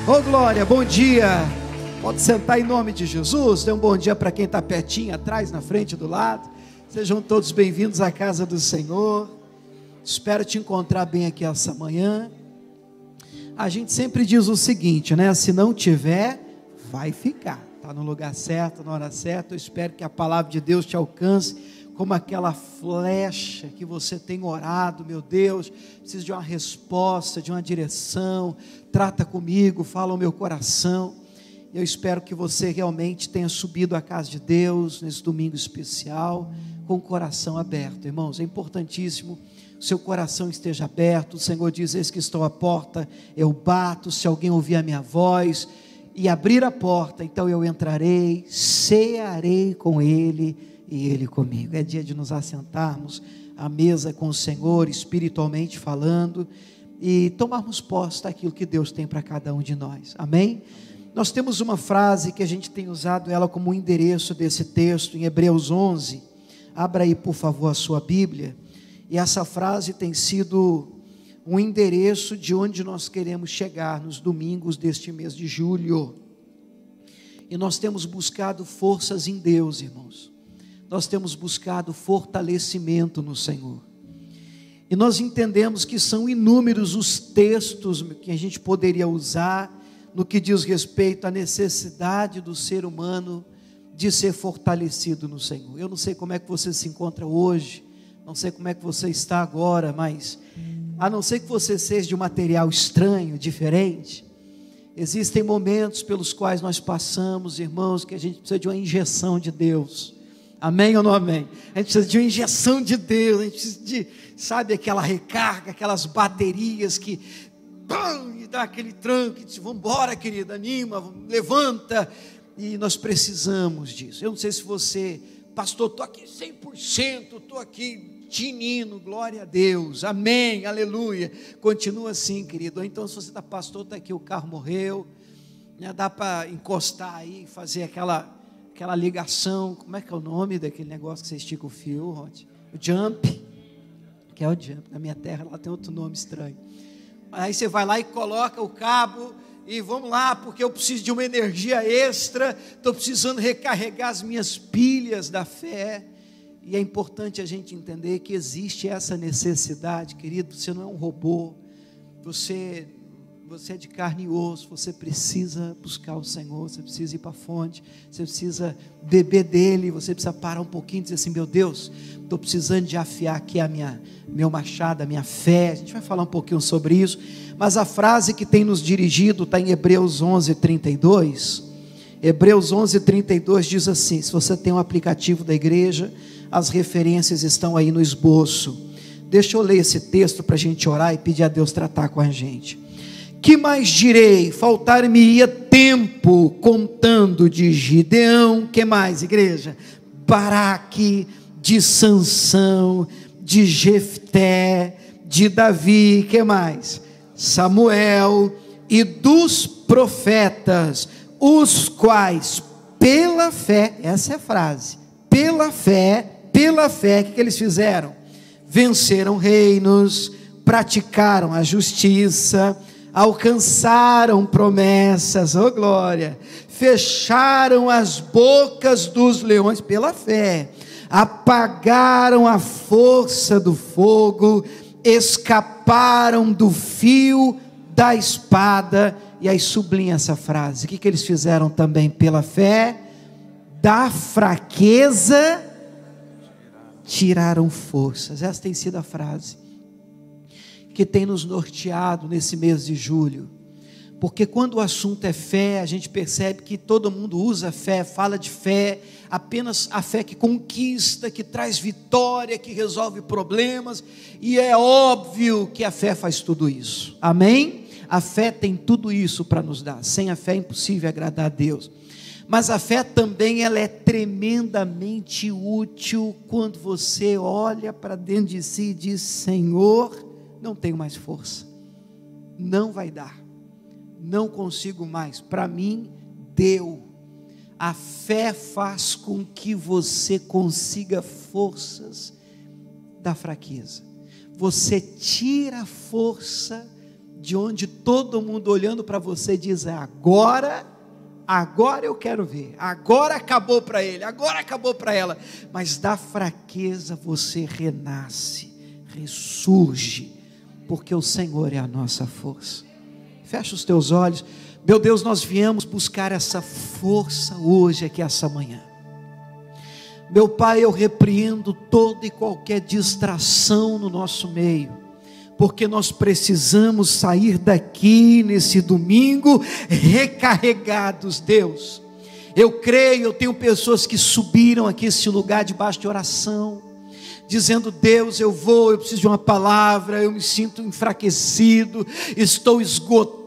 Ô glória, bom dia. Pode sentar em nome de Jesus. Dê um bom dia para quem está pertinho, atrás, na frente, do lado. Sejam todos bem-vindos à casa do Senhor. Espero te encontrar bem aqui essa manhã. A gente sempre diz o seguinte, né? Se não tiver, vai ficar. Está no lugar certo, na hora certa. Eu espero que a palavra de Deus te alcance como aquela flecha que você tem orado. Meu Deus, preciso de uma resposta, de uma direção. Trata comigo, fala ao meu coração. Eu espero que você realmente tenha subido à casa de Deus nesse domingo especial, com o coração aberto. Irmãos, é importantíssimo o seu coração esteja aberto. O Senhor diz: eis que estou à porta, eu bato. Se alguém ouvir a minha voz e abrir a porta, então eu entrarei, cearei com ele e ele comigo. É dia de nos assentarmos à mesa com o Senhor, espiritualmente falando, e tomarmos posse daquilo que Deus tem para cada um de nós. Amém? Nós temos uma frase que a gente tem usado ela como um endereço desse texto, em Hebreus 11. Abra aí, por favor, a sua Bíblia. E essa frase tem sido um endereço de onde nós queremos chegar nos domingos deste mês de julho. E nós temos buscado forças em Deus, irmãos. Nós temos buscado fortalecimento no Senhor. E nós entendemos que são inúmeros os textos que a gente poderia usar no que diz respeito à necessidade do ser humano de ser fortalecido no Senhor. Eu não sei como é que você se encontra hoje, não sei como é que você está agora, mas a não ser que você seja de um material estranho, diferente, existem momentos pelos quais nós passamos, irmãos, que a gente precisa de uma injeção de Deus. Amém ou não amém? A gente precisa de uma injeção de Deus, a gente precisa de, sabe, aquela recarga, aquelas baterias que e dá aquele tranco, e diz: vamos embora, querida, anima, levanta. E nós precisamos disso. Eu não sei se você, pastor, estou aqui 100%, estou aqui tinindo, glória a Deus, amém, aleluia. Continua assim, querido. Ou então, se você está, pastor, está aqui, o carro morreu, né, dá para encostar aí, fazer aquela ligação. Como é que é o nome daquele negócio que você estica o fio, Rod? O jump, que é o jump. Na minha terra lá tem outro nome estranho. Aí você vai lá e coloca o cabo e vamos lá, porque eu preciso de uma energia extra, estou precisando recarregar as minhas pilhas da fé. E é importante a gente entender que existe essa necessidade, querido. Você não é um robô, você é de carne e osso, você precisa buscar o Senhor, você precisa ir para a fonte, você precisa beber dele, você precisa parar um pouquinho e dizer assim: meu Deus, estou precisando de afiar aqui meu machado, a minha fé. A gente vai falar um pouquinho sobre isso, mas a frase que tem nos dirigido está em Hebreus 11:32. Hebreus 11:32 diz assim, se você tem um aplicativo da igreja, as referências estão aí no esboço. Deixa eu ler esse texto para a gente orar e pedir a Deus tratar com a gente. Que mais direi? Faltar-me-ia tempo contando de Gideão. Que mais, igreja? Baraque, de Sansão, de Jefté, de Davi. Que mais? Samuel e dos profetas, os quais pela fé, essa é a frase, pela fé, o que eles fizeram? Venceram reinos, praticaram a justiça, alcançaram promessas, oh glória, fecharam as bocas dos leões pela fé, apagaram a força do fogo, escaparam do fio da espada. E aí sublinha essa frase, o que eles fizeram também pela fé? Da fraqueza tiraram forças. Essa tem sido a frase que tem nos norteado nesse mês de julho, porque quando o assunto é fé, a gente percebe que todo mundo usa fé, fala de fé, apenas a fé que conquista, que traz vitória, que resolve problemas, e é óbvio que a fé faz tudo isso, amém? A fé tem tudo isso para nos dar. Sem a fé é impossível agradar a Deus, mas a fé também, ela é tremendamente útil quando você olha para dentro de si e diz: Senhor, não tenho mais força, não vai dar, não consigo mais, para mim deu. A fé faz com que você consiga forças da fraqueza, você tira a força de onde todo mundo olhando para você diz: agora eu quero ver, agora acabou para ele, agora acabou para ela. Mas da fraqueza você renasce, ressurge, porque o Senhor é a nossa força. Fecha os teus olhos. Meu Deus, nós viemos buscar essa força hoje aqui, essa manhã. Meu Pai, eu repreendo toda e qualquer distração no nosso meio, porque nós precisamos sair daqui nesse domingo recarregados. Deus, eu creio, eu tenho pessoas que subiram aqui esse lugar debaixo de oração, dizendo: Deus, eu preciso de uma palavra, eu me sinto enfraquecido, estou esgotado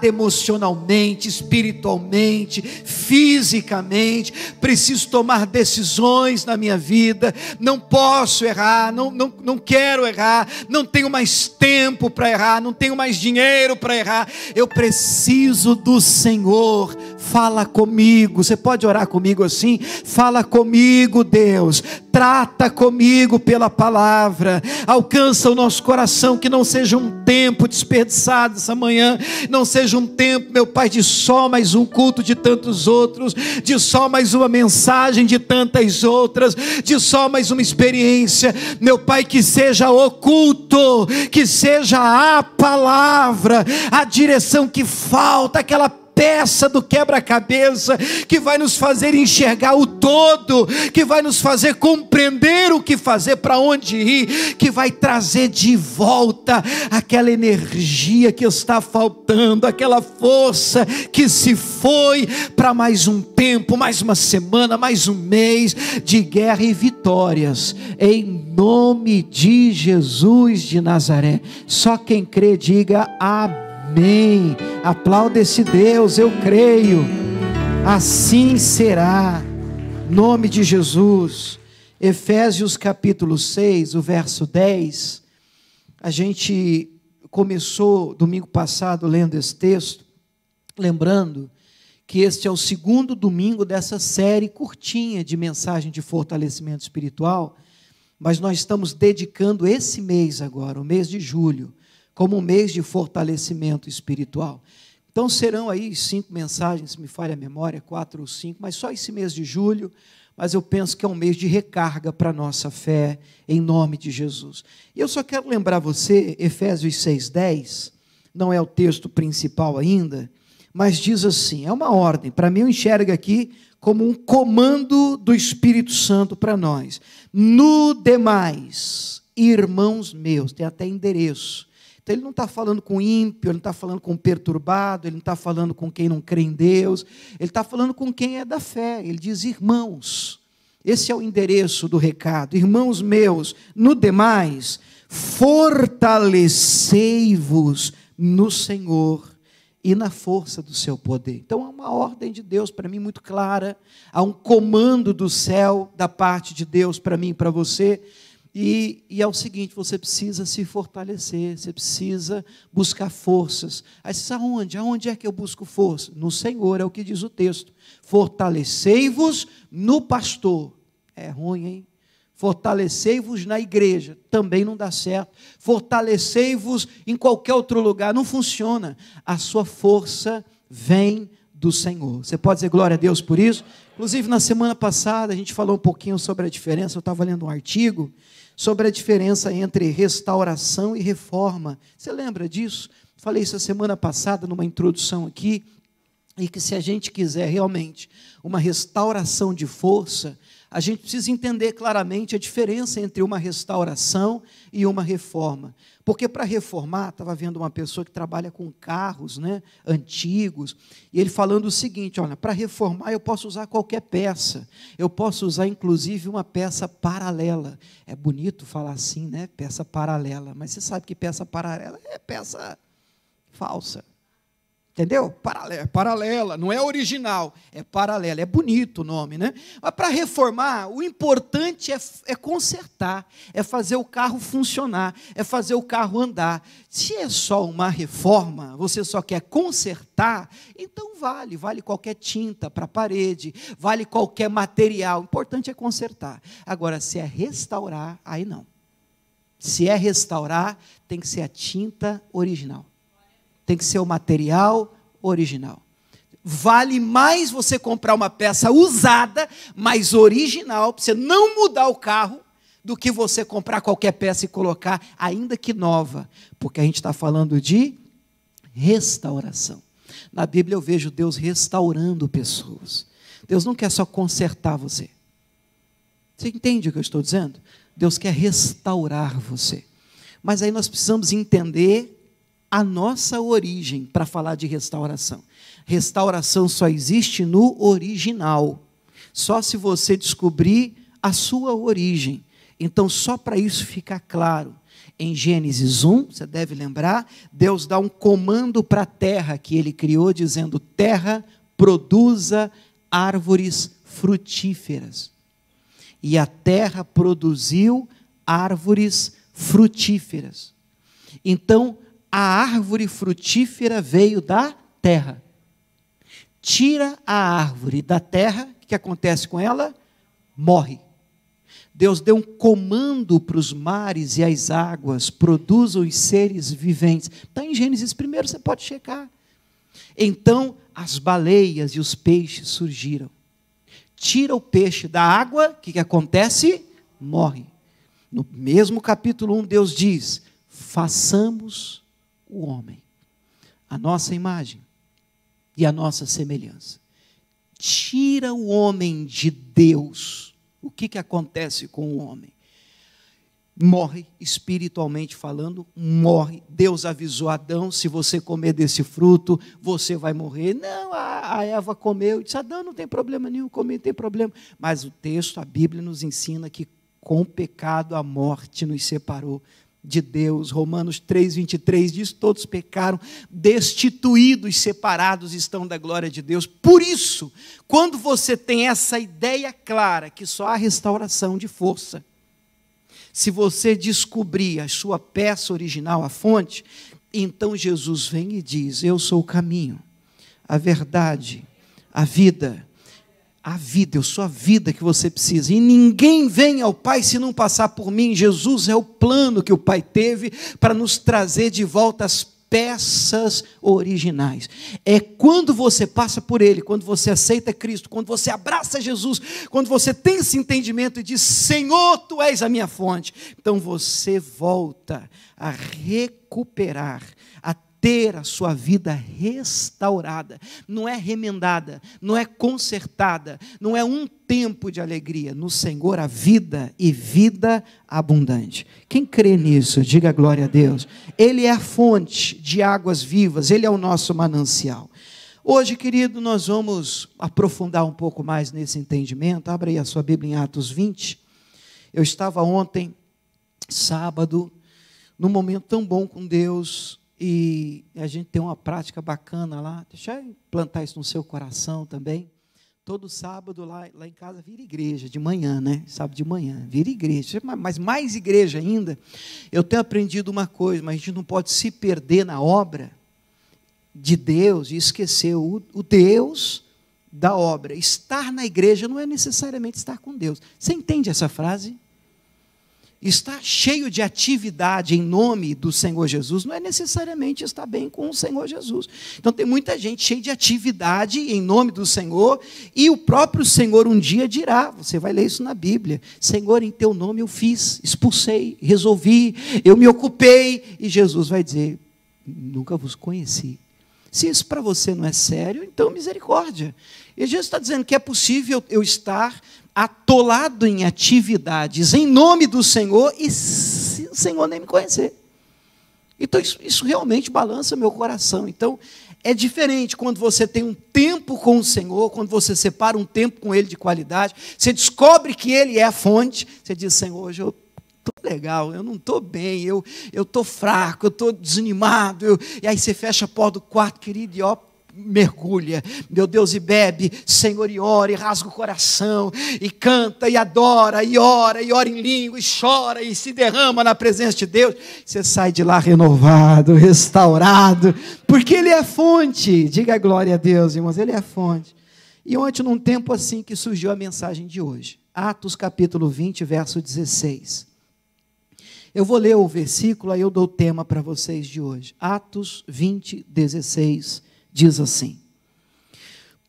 emocionalmente, espiritualmente, fisicamente, preciso tomar decisões na minha vida, não posso errar, não quero errar, não tenho mais tempo para errar, não tenho mais dinheiro para errar, eu preciso do Senhor. Fala comigo. Você pode orar comigo assim? Fala comigo, Deus, trata comigo pela palavra, alcança o nosso coração, que não seja um tempo desperdiçado essa manhã, não seja um tempo, meu Pai, de só mais um culto de tantos outros, de só mais uma mensagem de tantas outras, de só mais uma experiência, meu Pai, que seja oculto, que seja a palavra, a direção que falta, aquela peça do quebra-cabeça que vai nos fazer enxergar o todo, que vai nos fazer compreender o que fazer, para onde ir, que vai trazer de volta aquela energia que está faltando, aquela força que se foi para mais um tempo, mais uma semana, mais um mês de guerra e vitórias, em nome de Jesus de Nazaré. Só quem crê diga amém. Amém. Aplauda esse Deus. Eu creio, assim será, nome de Jesus. Efésios capítulo 6, o verso 10. A gente começou domingo passado lendo esse texto, lembrando que este é o segundo domingo dessa série curtinha de mensagem de fortalecimento espiritual, mas nós estamos dedicando esse mês agora, o mês de julho, como um mês de fortalecimento espiritual. Então serão aí 5 mensagens, se me falha a memória, 4 ou 5, mas só esse mês de julho, mas eu penso que é um mês de recarga para a nossa fé, em nome de Jesus. E eu só quero lembrar você, Efésios 6,10, não é o texto principal ainda, mas diz assim, é uma ordem, para mim eu enxergo aqui como um comando do Espírito Santo para nós. No demais, irmãos meus, tem até endereço. Então ele não está falando com ímpio, ele não está falando com perturbado, ele não está falando com quem não crê em Deus, ele está falando com quem é da fé. Ele diz: irmãos, esse é o endereço do recado. Irmãos meus, no demais, fortalecei-vos no Senhor e na força do seu poder. Então há uma ordem de Deus para mim muito clara, há um comando do céu, da parte de Deus para mim e para você. E é o seguinte, você precisa se fortalecer, você precisa buscar forças. Aí você diz, aonde é que eu busco força? No Senhor, é o que diz o texto. Fortalecei-vos no pastor. É ruim, hein? Fortalecei-vos na igreja, também não dá certo. Fortalecei-vos em qualquer outro lugar, não funciona. A sua força vem do Senhor. Você pode dizer glória a Deus por isso? Inclusive na semana passada a gente falou um pouquinho sobre a diferença, eu estava lendo um artigo sobre a diferença entre restauração e reforma. Você lembra disso? Falei isso a semana passada numa introdução aqui, e que se a gente quiser realmente uma restauração de força, a gente precisa entender claramente a diferença entre uma restauração e uma reforma. Porque para reformar, estava vendo uma pessoa que trabalha com carros, né, antigos, e ele falando o seguinte, olha, para reformar eu posso usar qualquer peça, eu posso usar inclusive uma peça paralela. É bonito falar assim, né, peça paralela, mas você sabe que peça paralela é peça falsa. Entendeu? Paralela, não é original, é paralela, é bonito o nome, né? Mas para reformar, o importante é consertar, é fazer o carro funcionar, é fazer o carro andar. Se é só uma reforma, você só quer consertar, então vale qualquer tinta para a parede, vale qualquer material, o importante é consertar. Agora, se é restaurar, aí não. Se é restaurar, tem que ser a tinta original. tem que ser o material original. Vale mais você comprar uma peça usada, mas original, para você não mudar o carro, do que você comprar qualquer peça e colocar, ainda que nova, porque a gente está falando de restauração. Na Bíblia eu vejo Deus restaurando pessoas. Deus não quer só consertar você. Você entende o que eu estou dizendo? Deus quer restaurar você. Mas aí nós precisamos entender a nossa origem para falar de restauração. Restauração só existe no original. Só se você descobrir a sua origem. Então, só para isso ficar claro, em Gênesis 1, você deve lembrar, Deus dá um comando para a terra que Ele criou, dizendo: terra, produza árvores frutíferas. E a terra produziu árvores frutíferas. Então, a árvore frutífera veio da terra. Tira a árvore da terra, o que acontece com ela? Morre. Deus deu um comando para os mares e as águas, produzam os seres viventes. Está em Gênesis 1, você pode checar. Então, as baleias e os peixes surgiram. Tira o peixe da água, o que acontece? Morre. No mesmo capítulo 1, Deus diz: façamos o homem, a nossa imagem e a nossa semelhança. Tira o homem de Deus. O que acontece com o homem? Morre, espiritualmente falando, morre. Deus avisou Adão: se você comer desse fruto, você vai morrer. Não, a Eva comeu, disse: Adão, não tem problema nenhum, comer não tem problema. Mas o texto, a Bíblia nos ensina que com o pecado a morte nos separou de Deus. Romanos 3:23 diz: todos pecaram, destituídos, separados estão da glória de Deus. Por isso, quando você tem essa ideia clara que só há restauração de força, se você descobrir a sua peça original, a fonte, então Jesus vem e diz: eu sou o caminho, a verdade, a vida. A vida, eu sou a vida que você precisa, e ninguém vem ao Pai se não passar por mim. Jesus é o plano que o Pai teve para nos trazer de volta as peças originais. É quando você passa por Ele, quando você aceita Cristo, quando você abraça Jesus, quando você tem esse entendimento e diz: Senhor, Tu és a minha fonte, então você volta a recuperar, a ter a sua vida restaurada. Não é remendada, não é consertada, não é um tempo de alegria. No Senhor a vida e vida abundante. Quem crê nisso, diga glória a Deus. Ele é a fonte de águas vivas, Ele é o nosso manancial. Hoje, querido, nós vamos aprofundar um pouco mais nesse entendimento. Abra aí a sua Bíblia em Atos 20. Eu estava ontem, sábado, num momento tão bom com Deus, e a gente tem uma prática bacana lá. Deixa eu plantar isso no seu coração também. Todo sábado lá em casa vira igreja, de manhã, né? Sábado de manhã, vira igreja. Mas mais igreja ainda. Eu tenho aprendido uma coisa, mas a gente não pode se perder na obra de Deus e esquecer o Deus da obra. Estar na igreja não é necessariamente estar com Deus. Você entende essa frase? Estar cheio de atividade em nome do Senhor Jesus não é necessariamente estar bem com o Senhor Jesus. Então tem muita gente cheia de atividade em nome do Senhor, e o próprio Senhor um dia dirá, você vai ler isso na Bíblia: Senhor, em teu nome eu fiz, expulsei, resolvi, eu me ocupei, e Jesus vai dizer: nunca vos conheci. Se isso para você não é sério, então misericórdia. E Jesus está dizendo que é possível eu estar atolado em atividades em nome do Senhor e se o Senhor nem me conhecer. Então isso realmente balança meu coração. Então é diferente quando você tem um tempo com o Senhor, quando você separa um tempo com Ele de qualidade, você descobre que Ele é a fonte, você diz: Senhor, hoje eu estou legal, eu não estou bem, eu estou fraco, eu estou desanimado, e aí você fecha a porta do quarto, querido, e mergulha, meu Deus, e bebe, Senhor, e ora, e rasga o coração, e canta, e adora, e ora em língua, e chora, e se derrama na presença de Deus. Você sai de lá renovado, restaurado, porque Ele é a fonte. Diga glória a Deus, irmãos, Ele é a fonte. E ontem, num tempo assim, que surgiu a mensagem de hoje, Atos capítulo 20, verso 16. Eu vou ler o versículo, aí eu dou o tema para vocês de hoje. Atos 20, 16, diz assim: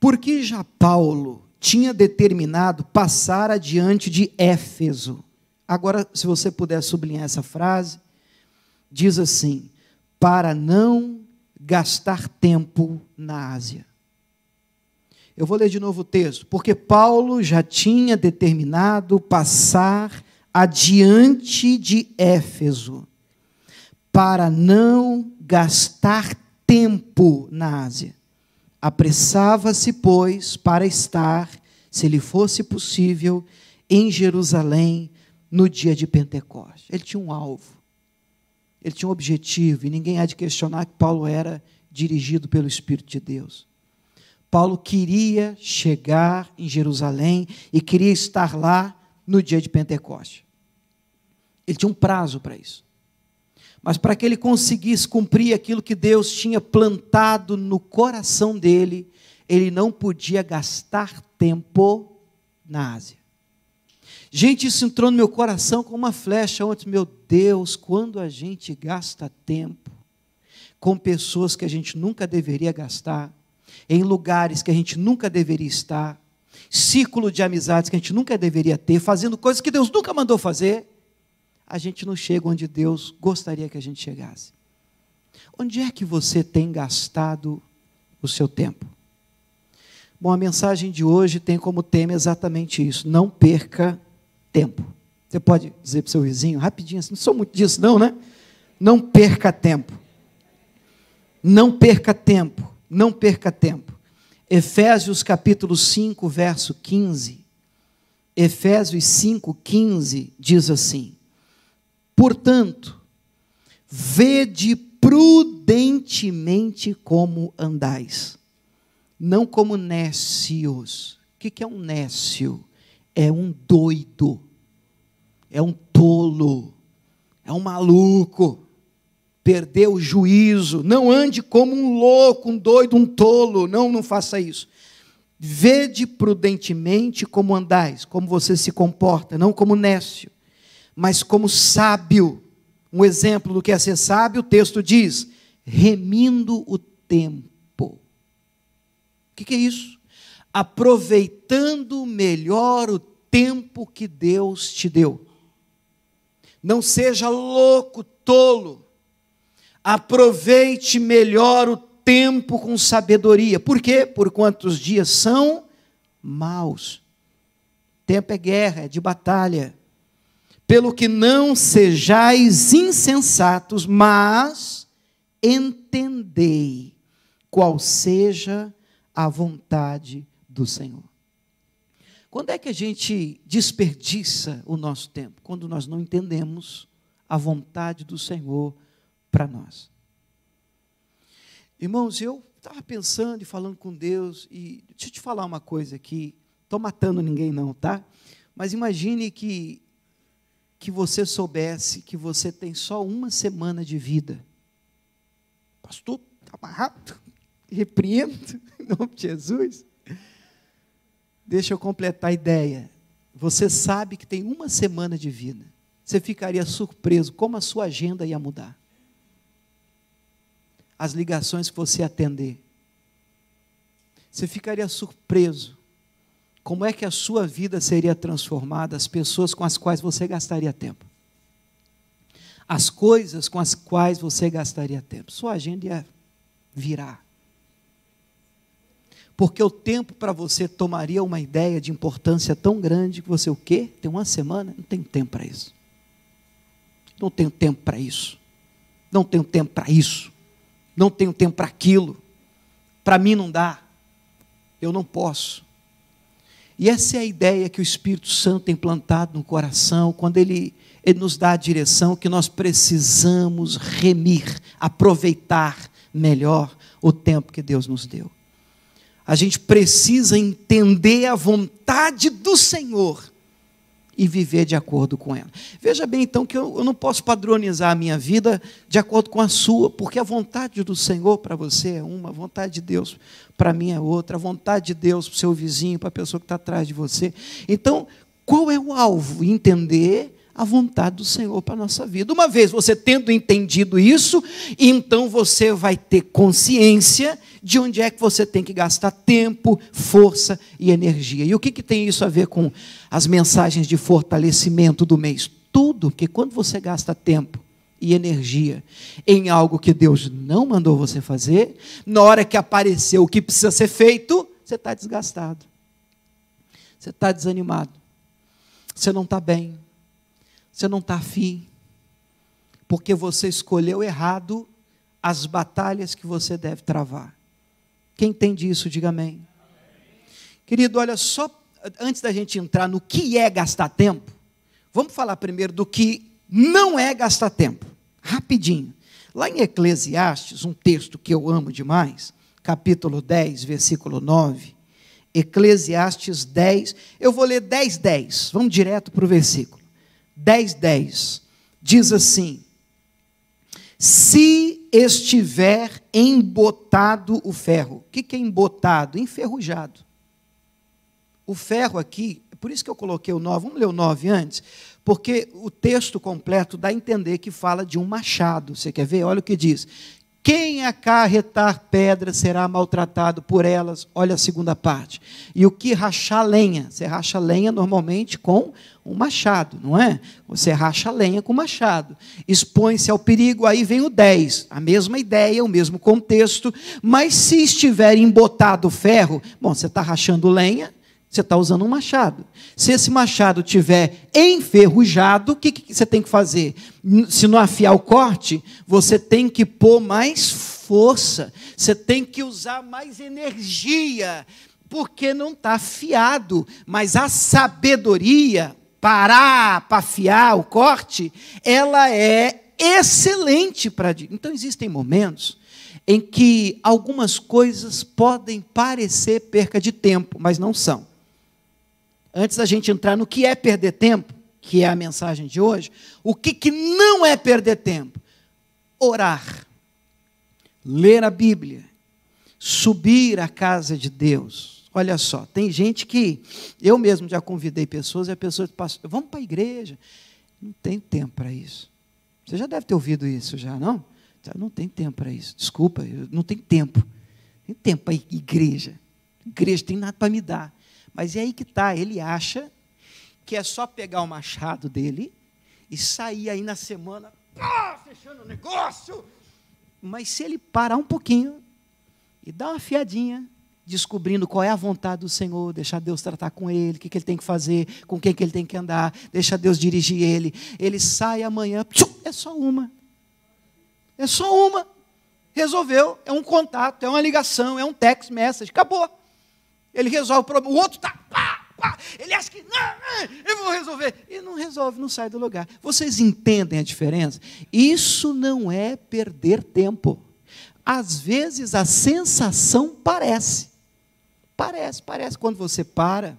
porque já Paulo tinha determinado passar adiante de Éfeso. Agora, se você puder sublinhar essa frase, diz assim: para não gastar tempo na Ásia. Eu vou ler de novo o texto. Porque Paulo já tinha determinado passar adiante de Éfeso, para não gastar tempo na Ásia. Apressava-se, pois, para estar, se lhe fosse possível, em Jerusalém no dia de Pentecostes. Ele tinha um alvo, ele tinha um objetivo, e ninguém há de questionar que Paulo era dirigido pelo Espírito de Deus. Paulo queria chegar em Jerusalém e queria estar lá no dia de Pentecostes. Ele tinha um prazo para isso. Mas para que ele conseguisse cumprir aquilo que Deus tinha plantado no coração dele, ele não podia gastar tempo na Ásia. Gente, isso entrou no meu coração como uma flecha ontem. Meu Deus, quando a gente gasta tempo com pessoas que a gente nunca deveria gastar, em lugares que a gente nunca deveria estar, círculo de amizades que a gente nunca deveria ter, fazendo coisas que Deus nunca mandou fazer, a gente não chega onde Deus gostaria que a gente chegasse. Onde é que você tem gastado o seu tempo? Bom, a mensagem de hoje tem como tema exatamente isso: não perca tempo. Você pode dizer para o seu vizinho, rapidinho, assim, não sou muito disso não, né? Não perca tempo. Não perca tempo. Não perca tempo. Efésios capítulo 5, verso 15. Efésios 5, 15 diz assim: portanto, vede prudentemente como andais, não como nécios. O que é um nécio? É um doido, é um tolo, é um maluco, perdeu o juízo. Não ande como um louco, um doido, um tolo, não faça isso. Vede prudentemente como andais, como você se comporta, não como nécio, mas como sábio. Um exemplo do que é ser sábio, o texto diz: remindo o tempo. O que é isso? Aproveitando melhor o tempo que Deus te deu. Não seja louco, tolo. Aproveite melhor o tempo com sabedoria. Por quê? Porquanto os dias são maus. Tempo é guerra, é de batalha. Pelo que não sejais insensatos, mas entendei qual seja a vontade do Senhor. Quando é que a gente desperdiça o nosso tempo? Quando nós não entendemos a vontade do Senhor para nós. Irmãos, eu estava pensando e falando com Deus, e deixa eu te falar uma coisa aqui, estou matando ninguém não, tá? Mas imagine que você soubesse que você tem só uma semana de vida. Pastor, está amarrado, repreendo, em nome de Jesus. Deixa eu completar a ideia. Você sabe que tem uma semana de vida. Você ficaria surpreso como a sua agenda ia mudar. As ligações que você atender. Você ficaria surpreso como é que a sua vida seria transformada, as pessoas com as quais você gastaria tempo. As coisas com as quais você gastaria tempo. Sua agenda ia virar. Porque o tempo para você tomaria uma ideia de importância tão grande que você, o quê? Tem uma semana? Não tenho tempo para isso. Não tenho tempo para isso. Não tenho tempo para isso. Não tenho tempo para aquilo. Para mim não dá. Eu não posso. E essa é a ideia que o Espírito Santo tem plantado no coração, quando Ele nos dá a direção que nós precisamos remir, aproveitar melhor o tempo que Deus nos deu. A gente precisa entender a vontade do Senhor e viver de acordo com ela. Veja bem, então, que eu não posso padronizar a minha vida de acordo com a sua, porque a vontade do Senhor para você é uma, a vontade de Deus para mim é outra, a vontade de Deus para o seu vizinho, para a pessoa que está atrás de você. Então, qual é o alvo? Entender a vontade do Senhor para a nossa vida. Uma vez você tendo entendido isso, então você vai ter consciência de onde é que você tem que gastar tempo, força e energia. E o que tem isso a ver com as mensagens de fortalecimento do mês? Tudo, porque quando você gasta tempo e energia em algo que Deus não mandou você fazer, na hora que apareceu o que precisa ser feito, você está desgastado, você está desanimado, você não está bem, você não está afim, porque você escolheu errado as batalhas que você deve travar. Quem entende isso, diga amém. Querido, olha só, antes da gente entrar no que é gastar tempo, vamos falar primeiro do que não é gastar tempo, rapidinho. Lá em Eclesiastes, um texto que eu amo demais, capítulo 10, versículo 9, Eclesiastes 10, eu vou ler 10:10, vamos direto para o versículo. 10:10, diz assim: se estiver embotado o ferro. O que é embotado? Enferrujado. O ferro aqui, por isso que eu coloquei o 9, vamos ler o 9 antes, porque o texto completo dá a entender que fala de um machado. Você quer ver? Olha o que diz: quem acarretar pedra será maltratado por elas. Olha a segunda parte. E o que rachar lenha? Você racha lenha normalmente com um machado, não é? Você racha lenha com machado. Expõe-se ao perigo, aí vem o 10. A mesma ideia, o mesmo contexto. Mas se estiver embotado o ferro, bom, você está rachando lenha, você está usando um machado. Se esse machado estiver enferrujado, o que você tem que fazer? Se não afiar o corte, você tem que pôr mais força, você tem que usar mais energia, porque não está afiado. Mas a sabedoria, parar para afiar o corte, ela é excelente para... Então, existem momentos em que algumas coisas podem parecer perca de tempo, mas não são. Antes da gente entrar no que é perder tempo, que é a mensagem de hoje, o que não é perder tempo? Orar, ler a Bíblia, subir à casa de Deus. Olha só, tem gente que, eu mesmo já convidei pessoas, e a pessoa diz: vamos para a igreja. Não tem tempo para isso. Você já deve ter ouvido isso já, não? Não tem tempo para isso. Desculpa, não tem tempo. Não tem tempo para a igreja. Igreja tem nada para me dar. Mas é aí que está, ele acha que é só pegar o machado dele e sair aí na semana, fechando o negócio. Mas se ele parar um pouquinho e dar uma afiadinha, descobrindo qual é a vontade do Senhor, deixar Deus tratar com ele, o que ele tem que fazer, com quem que ele tem que andar, deixar Deus dirigir ele sai amanhã, é só uma. É só uma. Resolveu, é um contato, é uma ligação, é um text message, acabou. Ele resolve o problema, o outro está, ele acha que, não, eu vou resolver. E não resolve, não sai do lugar. Vocês entendem a diferença? Isso não é perder tempo. Às vezes a sensação parece quando você para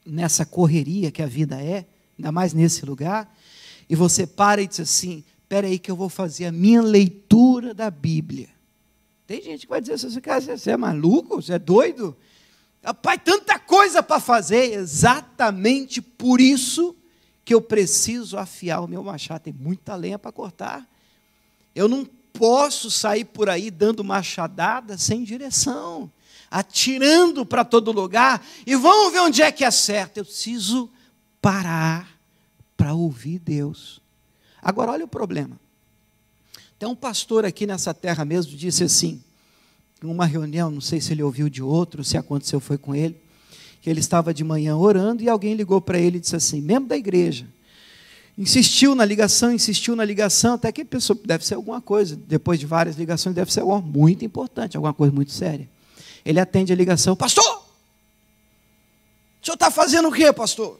nessa correria que a vida é, ainda mais nesse lugar, e você para e diz assim: espera aí que eu vou fazer a minha leitura da Bíblia. Tem gente que vai dizer assim: você é maluco? Você é doido? Pai, tanta coisa para fazer. Exatamente por isso que eu preciso afiar o meu machado. Tem muita lenha para cortar. Eu não posso sair por aí dando machadada sem direção, atirando para todo lugar, e vamos ver onde é que acerta. Eu preciso parar para ouvir Deus. Agora, olha o problema. Tem um pastor aqui nessa terra mesmo, disse assim, em uma reunião, não sei se ele ouviu de outro, se aconteceu foi com ele, que ele estava de manhã orando e alguém ligou para ele e disse assim, membro da igreja, insistiu na ligação, até que a pessoa, deve ser alguma coisa, depois de várias ligações, deve ser algo muito importante, alguma coisa muito séria. Ele atende a ligação: pastor, o senhor está fazendo o quê, pastor?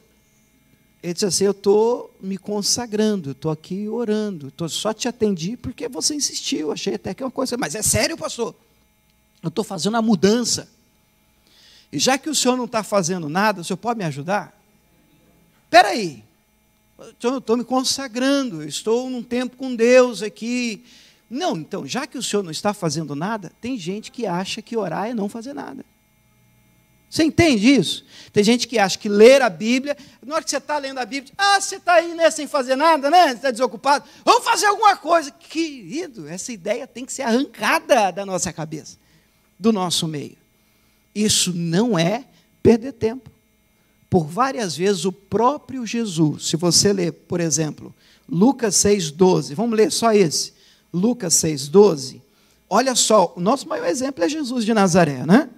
Ele disse assim: eu estou me consagrando, estou aqui orando, só te atendi porque você insistiu, achei até que é uma coisa, mas é sério, pastor? Eu estou fazendo a mudança, e já que o senhor não está fazendo nada, o senhor pode me ajudar? Espera aí, eu estou me consagrando, eu estou num tempo com Deus aqui. Não, então, já que o senhor não está fazendo nada, tem gente que acha que orar é não fazer nada. Você entende isso? Tem gente que acha que ler a Bíblia, na hora que você está lendo a Bíblia, você está aí, né, sem fazer nada, né? Você está desocupado, vamos fazer alguma coisa. Querido, essa ideia tem que ser arrancada da nossa cabeça, do nosso meio. Isso não é perder tempo. Por várias vezes o próprio Jesus, se você ler, por exemplo, Lucas 6,12, vamos ler só esse, Lucas 6,12, olha só, o nosso maior exemplo é Jesus de Nazaré, né?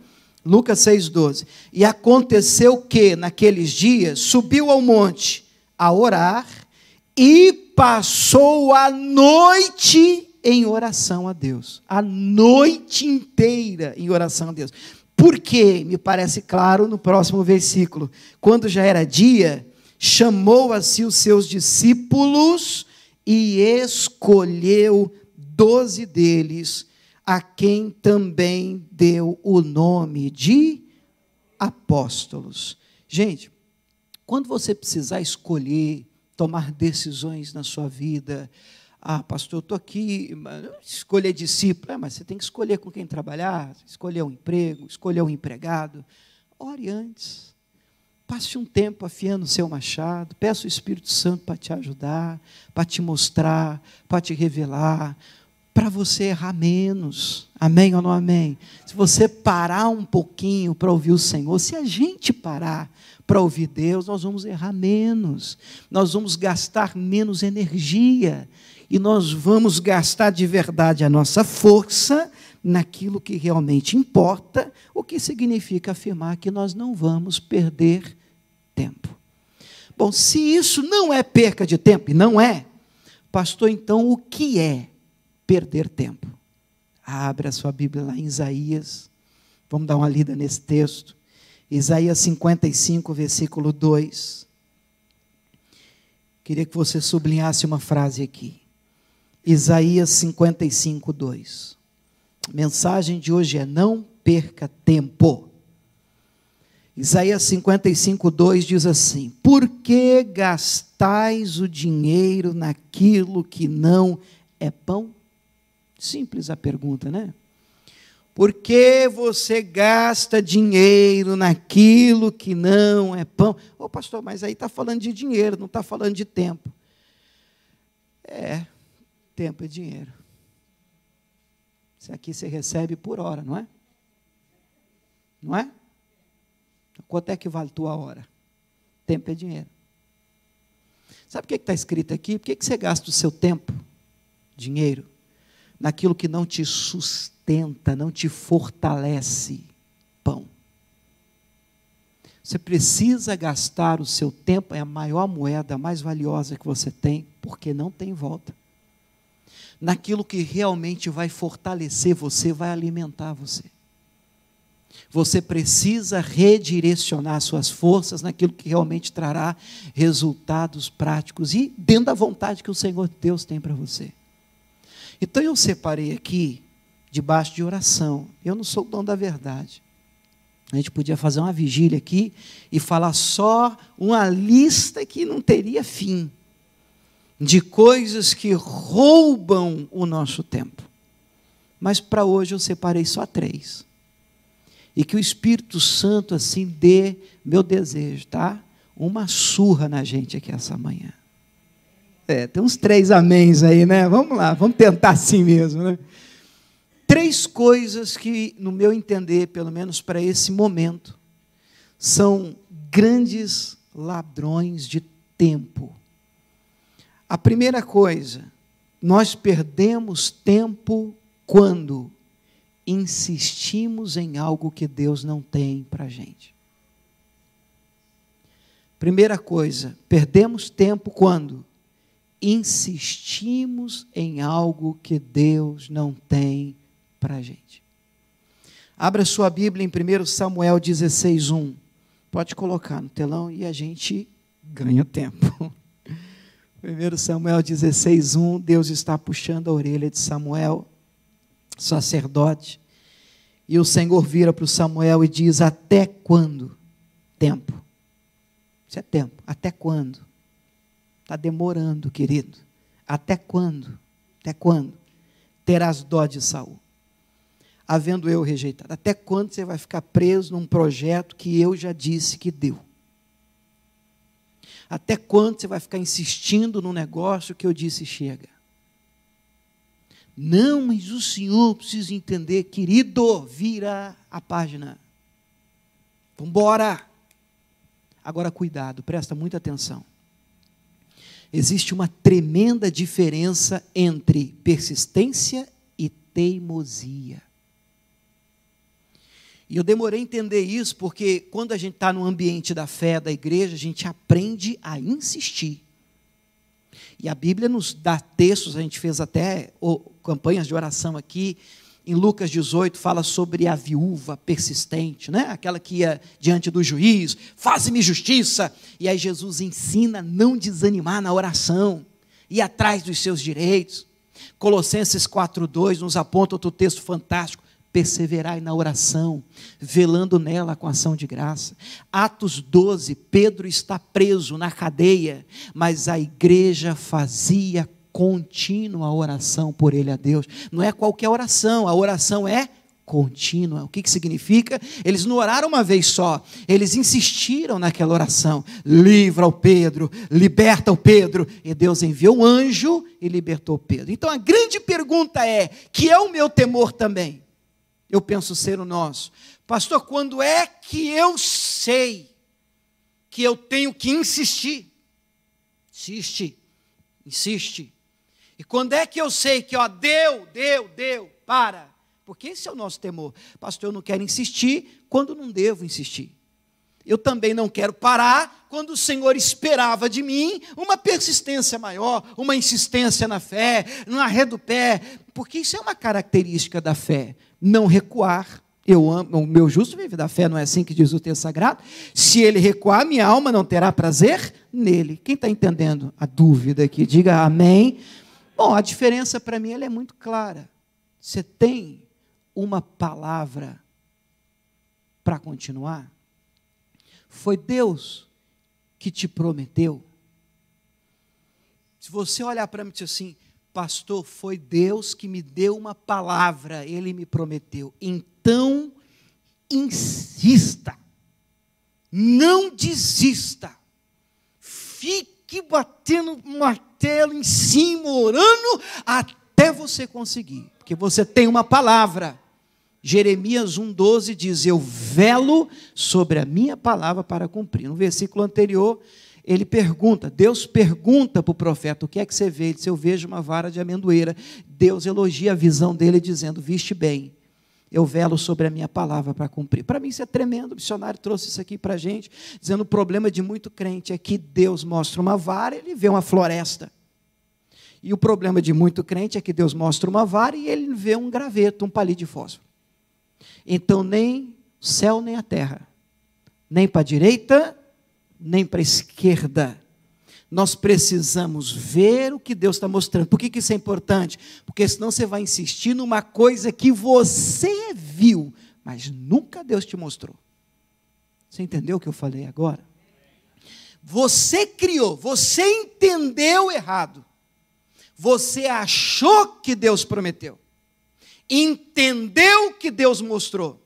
Lucas 6,12. E aconteceu que, naqueles dias, subiu ao monte a orar e passou a noite em oração a Deus. A noite inteira em oração a Deus. Por quê? Me parece claro no próximo versículo. Quando já era dia, chamou a si os seus discípulos e escolheu 12 deles, a quem também deu o nome de apóstolos. Gente, quando você precisar escolher, tomar decisões na sua vida, pastor, eu estou aqui, escolher discípulo, mas você tem que escolher com quem trabalhar, escolher um emprego, escolher um empregado. Ore antes, passe um tempo afiando o seu machado, peça o Espírito Santo para te ajudar, para te mostrar, para te revelar, para você errar menos, amém ou não amém? Se você parar um pouquinho para ouvir o Senhor, se a gente parar para ouvir Deus, nós vamos errar menos, nós vamos gastar menos energia, e nós vamos gastar de verdade a nossa força naquilo que realmente importa, o que significa afirmar que nós não vamos perder tempo. Bom, se isso não é perca de tempo, e não é, pastor, então o que é perder tempo? Abra a sua Bíblia lá em Isaías, vamos dar uma lida nesse texto, Isaías 55, versículo 2, queria que você sublinhasse uma frase aqui, Isaías 55, 2, a mensagem de hoje é: não perca tempo. Isaías 55, 2 diz assim: por que gastais o dinheiro naquilo que não é pão? Simples a pergunta, né? Por que você gasta dinheiro naquilo que não é pão? Pastor, mas aí está falando de dinheiro, não está falando de tempo. Tempo é dinheiro. Isso aqui você recebe por hora, não é? Não é? Quanto é que vale a tua hora? Tempo é dinheiro. Sabe o que está escrito aqui? Por que você gasta o seu tempo, dinheiro, naquilo que não te sustenta, não te fortalece? Pão. Você precisa gastar o seu tempo, é a maior moeda, a mais valiosa que você tem, porque não tem volta. Naquilo que realmente vai fortalecer você, vai alimentar você. Você precisa redirecionar suas forças naquilo que realmente trará resultados práticos e dentro da vontade que o Senhor Deus tem para você. Então eu separei aqui, debaixo de oração, eu não sou o dono da verdade. A gente podia fazer uma vigília aqui e falar só uma lista que não teria fim, de coisas que roubam o nosso tempo. Mas para hoje eu separei só 3. E que o Espírito Santo assim dê, meu desejo, tá? Uma surra na gente aqui essa manhã. Tem uns 3 améns aí, né? Vamos lá, vamos tentar assim mesmo, né? 3 coisas que, no meu entender, pelo menos para esse momento, são grandes ladrões de tempo. A primeira coisa, nós perdemos tempo quando insistimos em algo que Deus não tem para a gente. Primeira coisa, perdemos tempo quando insistimos em algo que Deus não tem para a gente. Abra sua Bíblia em 1 Samuel 16, 1. Pode colocar no telão e a gente ganha tempo. 1 Samuel 16, 1, Deus está puxando a orelha de Samuel, sacerdote, e o Senhor vira para o Samuel e diz: até quando? Tempo. Isso é tempo. Até quando? Está demorando, querido. Até quando? Até quando? Terás dó de Saul. havendo eu rejeitado? Até quando você vai ficar preso num projeto que eu já disse que deu? Até quando você vai ficar insistindo num negócio que eu disse chega? Não, mas o senhor precisa entender, querido, vira a página. Vamos embora. Agora cuidado, presta muita atenção. Existe uma tremenda diferença entre persistência e teimosia. E eu demorei a entender isso, porque quando a gente está no ambiente da fé, da igreja, a gente aprende a insistir. E a Bíblia nos dá textos, a gente fez até campanhas de oração aqui, em Lucas 18, fala sobre a viúva persistente, né? Aquela que ia diante do juiz, faze-me justiça, e aí Jesus ensina a não desanimar na oração, ir atrás dos seus direitos. Colossenses 4:2 nos aponta outro texto fantástico, perseverai na oração, velando nela com ação de graça. Atos 12, Pedro está preso na cadeia, mas a igreja fazia contínua oração por ele a Deus. Não é qualquer oração, a oração é contínua. O que significa? Eles não oraram uma vez só, eles insistiram naquela oração. Livra o Pedro, liberta o Pedro, e Deus enviou um anjo e libertou Pedro. Então a grande pergunta é, que é o meu temor também, eu penso ser o nosso: pastor, quando é que eu sei que eu tenho que insistir? Insiste. E quando é que eu sei que, deu, para? Porque esse é o nosso temor. Pastor, eu não quero insistir quando não devo insistir. Eu também não quero parar quando o Senhor esperava de mim uma persistência maior, uma insistência na fé, no arredo do pé, porque isso é uma característica da fé, não recuar. Eu amo, o meu justo vive da fé, não é assim que diz o texto sagrado? Se ele recuar, minha alma não terá prazer nele. Quem está entendendo a dúvida aqui? Diga amém. Bom, a diferença para mim ela é muito clara. Você tem uma palavra para continuar? Foi Deus que te prometeu? Se você olhar para mim e dizer assim, pastor, foi Deus que me deu uma palavra, Ele me prometeu. Então, insista, não desista, fique batendo martelo em cima, orando, até você conseguir, porque você tem uma palavra. Jeremias 1,12 diz, eu velo sobre a minha palavra para cumprir. No versículo anterior, ele pergunta, Deus pergunta para o profeta, o que é que você vê? Ele disse, eu vejo uma vara de amendoeira. Deus elogia a visão dele, dizendo, viste bem, eu velo sobre a minha palavra para cumprir. Para mim isso é tremendo, o missionário trouxe isso aqui para a gente, dizendo, o problema de muito crente é que Deus mostra uma vara, ele vê uma floresta. E o problema de muito crente é que Deus mostra uma vara e ele vê um graveto, um palito de fósforo. Então, nem o céu, nem a terra, nem para a direita, nem para a esquerda. Nós precisamos ver o que Deus está mostrando. Por que isso é importante? Porque senão você vai insistir numa coisa que você viu, mas nunca Deus te mostrou. Você entendeu o que eu falei agora? Você criou, você entendeu errado. Você achou que Deus prometeu. Entendeu que Deus mostrou.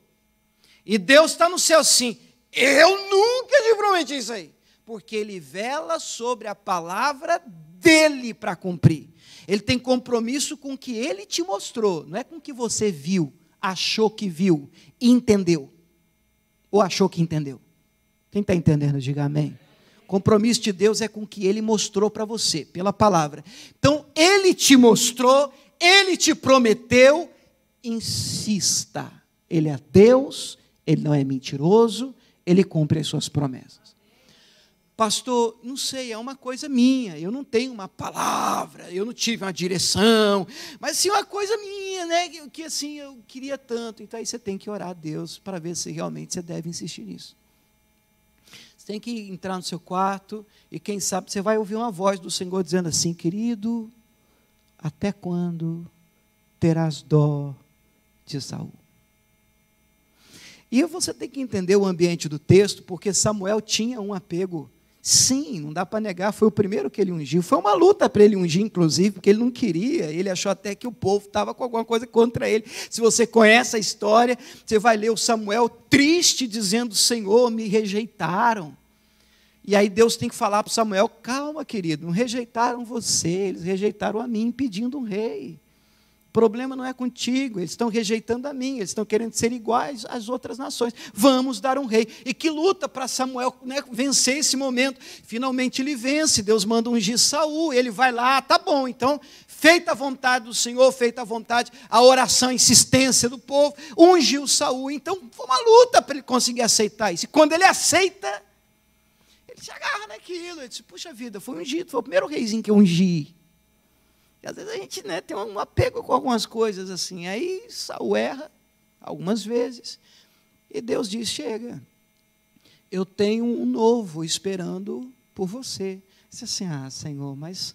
E Deus está no céu assim, eu nunca te prometi isso aí. Porque Ele vela sobre a palavra dEle para cumprir. Ele tem compromisso com o que Ele te mostrou, não é com o que você viu, achou que viu, entendeu. Ou achou que entendeu. Quem está entendendo, diga amém. O compromisso de Deus é com o que Ele mostrou para você, pela palavra. Então, Ele te mostrou, Ele te prometeu, insista. Ele é Deus, Ele não é mentiroso, Ele cumpre as suas promessas. Pastor, não sei, é uma coisa minha, eu não tenho uma palavra, eu não tive uma direção, mas sim uma coisa minha, né, que assim, eu queria tanto. Então aí você tem que orar a Deus para ver se realmente você deve insistir nisso. Você tem que entrar no seu quarto e quem sabe você vai ouvir uma voz do Senhor dizendo assim, querido, até quando terás dó de Saul? E você tem que entender o ambiente do texto, porque Samuel tinha um apego Sim, não dá para negar, foi o primeiro que ele ungiu. Foi uma luta para ele ungir, inclusive, porque ele não queria. Ele achou até que o povo estava com alguma coisa contra ele. Se você conhece a história, você vai ler o Samuel triste, dizendo: Senhor, me rejeitaram. E aí Deus tem que falar para o Samuel: calma, querido, não rejeitaram você, eles rejeitaram a mim, pedindo um rei. O problema não é contigo, eles estão rejeitando a mim, eles estão querendo ser iguais às outras nações. Vamos dar um rei. E que luta para Samuel, né, vencer esse momento. Finalmente ele vence, Deus manda ungir Saul, ele vai lá, tá bom, então, feita a vontade do Senhor, feita a vontade, a oração, a insistência do povo, ungiu Saul. Então foi uma luta para ele conseguir aceitar isso. E quando ele aceita, ele se agarra naquilo, ele diz: puxa vida, foi ungido, foi o primeiro reizinho que eu ungi. E às vezes a gente, né, tem um apego com algumas coisas assim. Aí Saul erra algumas vezes. E Deus diz: chega, eu tenho um novo esperando por você. Você diz assim: ah, Senhor, mas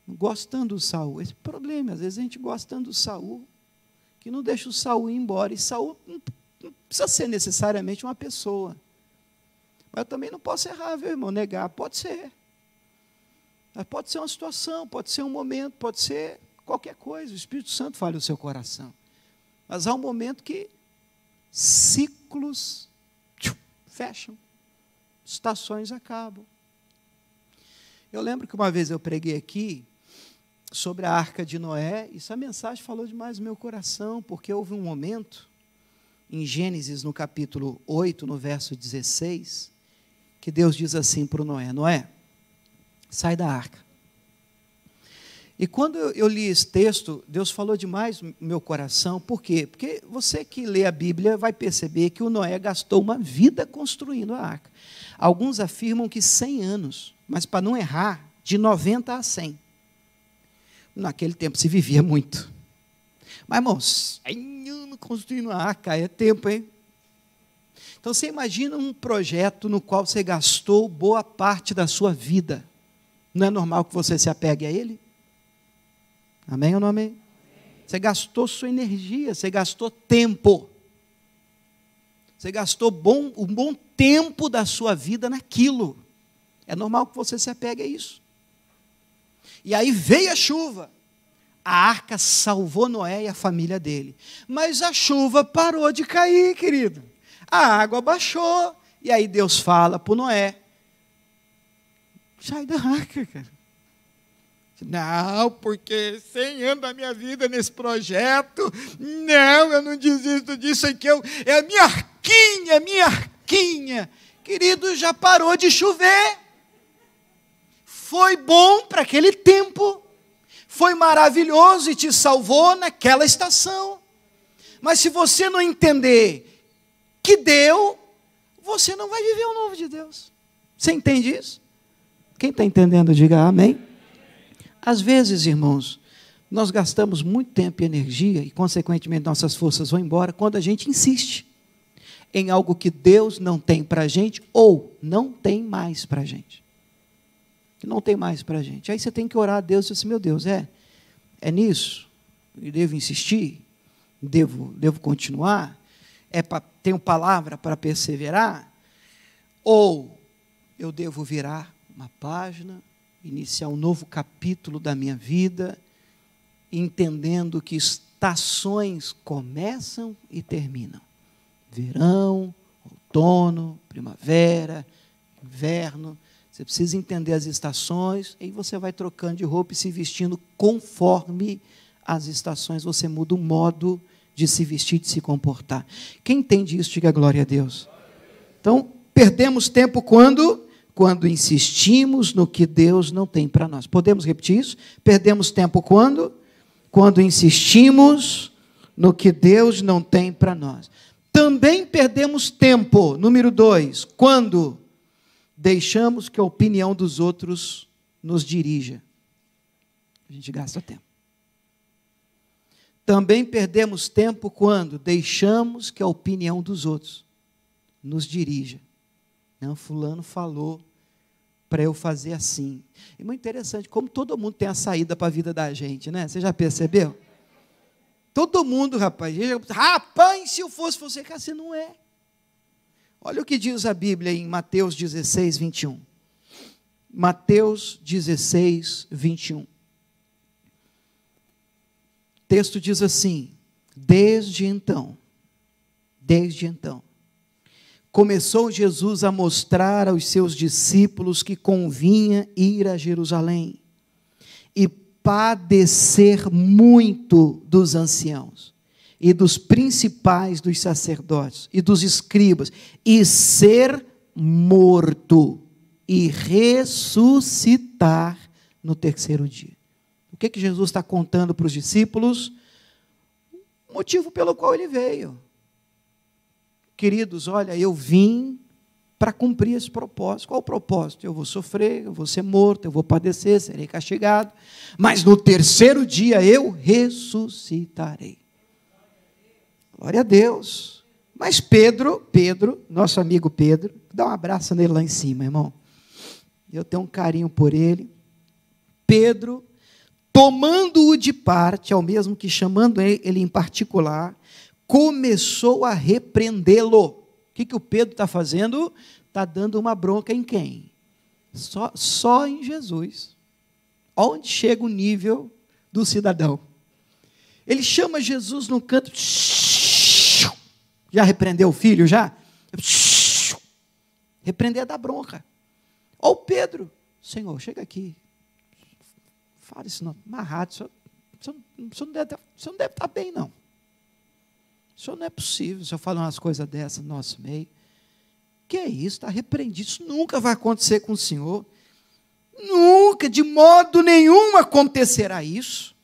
gostando do Saul. Esse problema, às vezes a gente gostando do Saul, que não deixa o Saul ir embora. E Saul não precisa ser necessariamente uma pessoa. Mas eu também não posso errar, viu, irmão? Negar, pode ser. Mas pode ser uma situação, pode ser um momento, pode ser qualquer coisa. O Espírito Santo fala no seu coração. Mas há um momento que ciclos fecham, estações acabam. Eu lembro que uma vez eu preguei aqui sobre a Arca de Noé, e essa mensagem falou demais no meu coração, porque houve um momento, em Gênesis, no capítulo 8, no verso 16, que Deus diz assim para o Noé: Noé, sai da arca. E quando eu li esse texto, Deus falou demais no meu coração. Por quê? Porque você que lê a Bíblia vai perceber que o Noé gastou uma vida construindo a arca. Alguns afirmam que 100 anos, mas para não errar, de 90 a 100. Naquele tempo se vivia muito. Mas, irmãos, 100 anos construindo a arca, é tempo, hein? Então, você imagina um projeto no qual você gastou boa parte da sua vida. Não é normal que você se apegue a ele? Amém ou não amém? Você gastou sua energia, você gastou tempo. Você gastou um bom tempo da sua vida naquilo. É normal que você se apegue a isso. E aí veio a chuva. A arca salvou Noé e a família dele. Mas a chuva parou de cair, querido. A água baixou. E aí Deus fala para o Noé: sai da arca, cara. Não, porque 100 anos da minha vida nesse projeto. Não, eu não desisto disso aqui. É a minha arquinha, minha arquinha. Querido, já parou de chover. Foi bom para aquele tempo. Foi maravilhoso e te salvou naquela estação. Mas se você não entender que deu, você não vai viver o novo de Deus. Você entende isso? Quem está entendendo, diga amém. Às vezes, irmãos, nós gastamos muito tempo e energia, e consequentemente nossas forças vão embora, quando a gente insiste em algo que Deus não tem para a gente, ou não tem mais para a gente. Não tem mais para a gente. Aí você tem que orar a Deus e dizer assim: meu Deus, é nisso? Eu devo insistir? Devo continuar? Tenho palavra para perseverar? Ou eu devo virar uma página, iniciar um novo capítulo da minha vida, entendendo que estações começam e terminam. Verão, outono, primavera, inverno. Você precisa entender as estações, aí você vai trocando de roupa e se vestindo conforme as estações. Você muda o modo de se vestir, de se comportar. Quem entende isso, diga glória a Deus. Então, perdemos tempo quando insistimos no que Deus não tem para nós. Podemos repetir isso? Perdemos tempo quando insistimos no que Deus não tem para nós. Também perdemos tempo, número 2, quando deixamos que a opinião dos outros nos dirija. A gente gasta tempo. Também perdemos tempo quando deixamos que a opinião dos outros nos dirija. Não, fulano falou para eu fazer assim. É muito interessante como todo mundo tem a saída para a vida da gente, né? Você já percebeu? Todo mundo, rapaz, se eu fosse você, cara, você não é. Olha o que diz a Bíblia em Mateus 16, 21. Mateus 16, 21. O texto diz assim: desde então, começou Jesus a mostrar aos seus discípulos que convinha ir a Jerusalém e padecer muito dos anciãos e dos principais dos sacerdotes e dos escribas, e ser morto e ressuscitar no terceiro dia. O que Jesus está contando para os discípulos? O motivo pelo qual ele veio. Queridos, olha, eu vim para cumprir esse propósito. Qual o propósito? Eu vou sofrer, eu vou ser morto, eu vou padecer, serei castigado, mas no terceiro dia eu ressuscitarei. Glória a Deus. Mas Pedro, nosso amigo Pedro, dá um abraço nele lá em cima, irmão. Eu tenho um carinho por ele. Pedro, tomando-o de parte, ao mesmo que chamando ele em particular, começou a repreendê-lo. O que o Pedro está fazendo? Está dando uma bronca em quem? Só em Jesus. Onde chega o nível do cidadão? Ele chama Jesus no canto. Já repreendeu o filho, já? Repreender é dar bronca. Ó o Pedro, Senhor, chega aqui. Fala isso não, amarrado, o senhor não deve estar bem, não. O senhor não é possível, o senhor falar umas coisas dessas no nosso meio. Que é isso? Está repreendido, isso nunca vai acontecer com o senhor. Nunca, de modo nenhum acontecerá isso.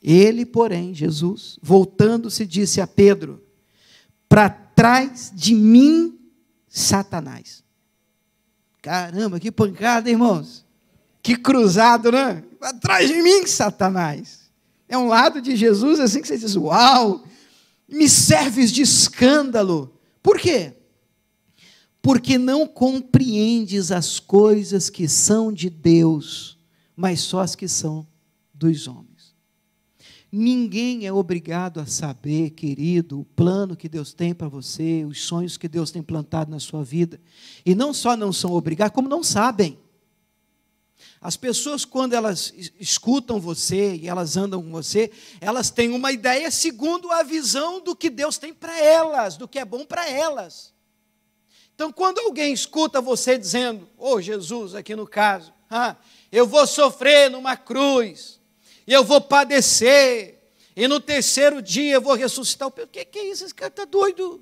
Ele, porém, Jesus, voltando-se, disse a Pedro: para trás de mim, Satanás. Caramba, que pancada, irmãos. Que cruzado, né? Para trás de mim, Satanás. É um lado de Jesus assim que você diz: uau, me serves de escândalo. Por quê? Porque não compreendes as coisas que são de Deus, mas só as que são dos homens. Ninguém é obrigado a saber, querido, o plano que Deus tem para você, os sonhos que Deus tem plantado na sua vida. E não só não são obrigados, como não sabem. As pessoas, quando elas escutam você e elas andam com você, elas têm uma ideia segundo a visão do que Deus tem para elas, do que é bom para elas. Então, quando alguém escuta você dizendo: ô Jesus, aqui no caso, eu vou sofrer numa cruz, e eu vou padecer, e no terceiro dia eu vou ressuscitar. O que é isso? Esse cara está doido.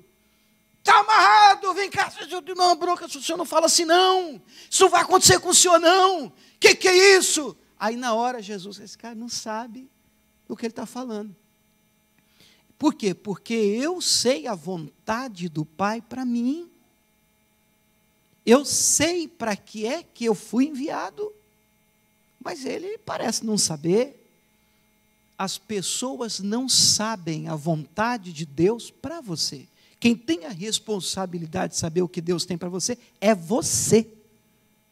Está amarrado, vem cá. Não, bronca, o senhor não fala assim, não. Isso não vai acontecer com o senhor, não. O que é isso? Aí na hora Jesus, esse cara não sabe o que ele está falando. Por quê? Porque eu sei a vontade do Pai para mim. Eu sei para que é que eu fui enviado. Mas ele parece não saber. As pessoas não sabem a vontade de Deus para você. Quem tem a responsabilidade de saber o que Deus tem para você é você.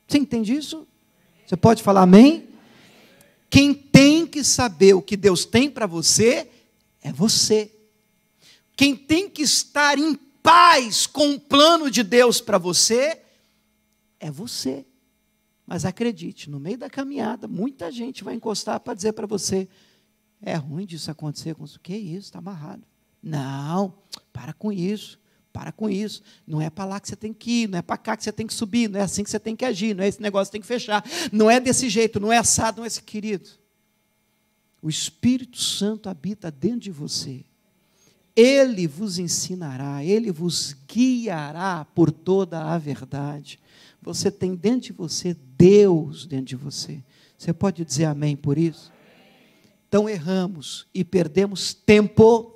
Você entende isso? Você pode falar amém? Quem tem que saber o que Deus tem para você é você. Quem tem que estar em paz com o plano de Deus para você é você. Mas acredite, no meio da caminhada, muita gente vai encostar para dizer para você: é ruim disso acontecer com você. Que isso, está amarrado. Não, para com isso. Não é para lá que você tem que ir, não é para cá que você tem que subir, não é assim que você tem que agir, não é esse negócio que tem que fechar, não é desse jeito, não é assado, não é esse querido. O Espírito Santo habita dentro de você. Ele vos ensinará, ele vos guiará por toda a verdade. Você tem dentro de você Deus dentro de você. Você pode dizer amém por isso? Então erramos e perdemos tempo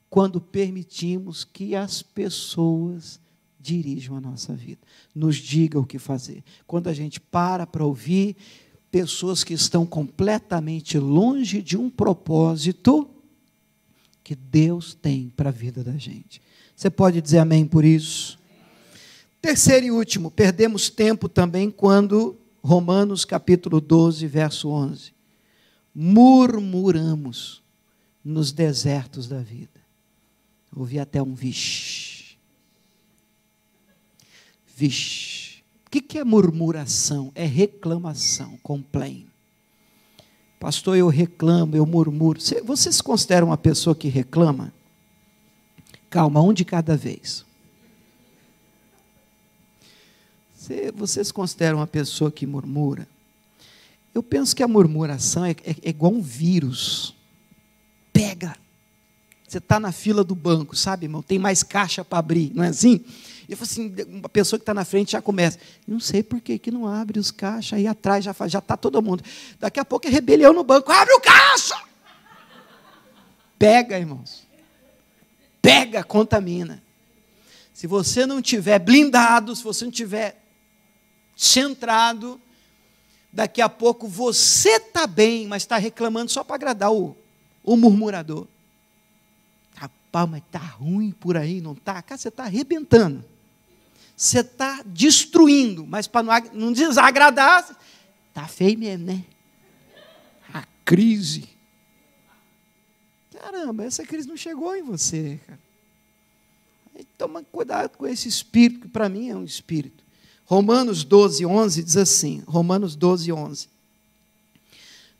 quando permitimos que as pessoas dirijam a nossa vida, nos digam o que fazer. Quando a gente para ouvir pessoas que estão completamente longe de um propósito que Deus tem para a vida da gente. Você pode dizer amém por isso? Terceiro e último, perdemos tempo também quando, Romanos capítulo 12, verso 11, murmuramos nos desertos da vida. Ouvi até um vixe. Vixe. O que que é murmuração? É reclamação, complain. Pastor, eu reclamo, eu murmuro. Você se considera uma pessoa que reclama? Calma, um de cada vez. Você se considera uma pessoa que murmura? Eu penso que a murmuração é igual um vírus. Pega. Você está na fila do banco, sabe, irmão? Tem mais caixa para abrir, não é assim? Eu falo assim, uma pessoa que está na frente já começa. Não sei por que não abre os caixas, aí atrás já está todo mundo. Daqui a pouco é rebelião no banco. Abre o caixa! Pega, irmãos. Pega, contamina. Se você não tiver blindado, se você não tiver centrado, daqui a pouco você está bem, mas está reclamando só para agradar o murmurador. Rapaz, mas está ruim por aí, não está? Cara, você está arrebentando. Você está destruindo, mas para não desagradar, está feio mesmo, né? A crise. Caramba, essa crise não chegou em você, cara. Aí toma cuidado com esse espírito, que para mim é um espírito. Romanos 12, 11 diz assim, Romanos 12, 11.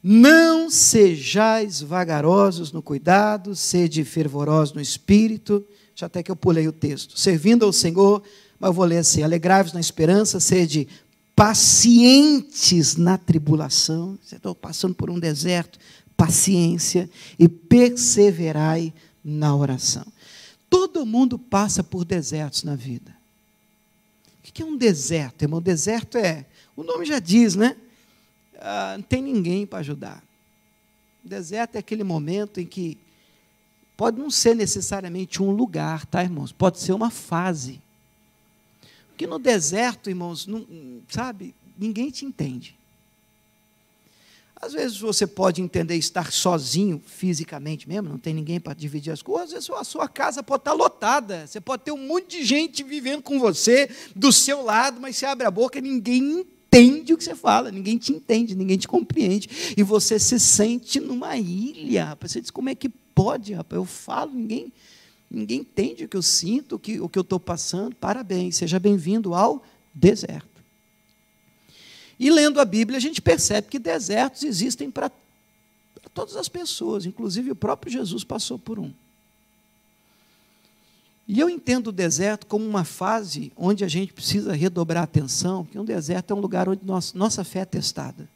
Não sejais vagarosos no cuidado, sede fervorosos no espírito, já até que eu pulei o texto, servindo ao Senhor, mas eu vou ler assim, alegrai-vos na esperança, sede pacientes na tribulação, você está passando por um deserto, paciência, e perseverai na oração. Todo mundo passa por desertos na vida. O que é um deserto, irmão? Deserto o nome já diz, né? Não tem ninguém para ajudar. O deserto é aquele momento em que pode não ser necessariamente um lugar, tá, irmãos? Pode ser uma fase. Porque no deserto, irmãos, não, sabe, ninguém te entende. Às vezes você pode entender estar sozinho fisicamente mesmo, não tem ninguém para dividir as coisas, às vezes a sua casa pode estar lotada, você pode ter um monte de gente vivendo com você, do seu lado, mas você abre a boca e ninguém entende o que você fala, ninguém te entende, ninguém te compreende, e você se sente numa ilha, rapaz. Você diz, como é que pode, rapaz? Eu falo, ninguém entende o que eu sinto, o que eu estou passando. Parabéns, seja bem-vindo ao deserto. E lendo a Bíblia, a gente percebe que desertos existem para todas as pessoas, inclusive o próprio Jesus passou por um. E eu entendo o deserto como uma fase onde a gente precisa redobrar a atenção, porque um deserto é um lugar onde nossa fé é testada.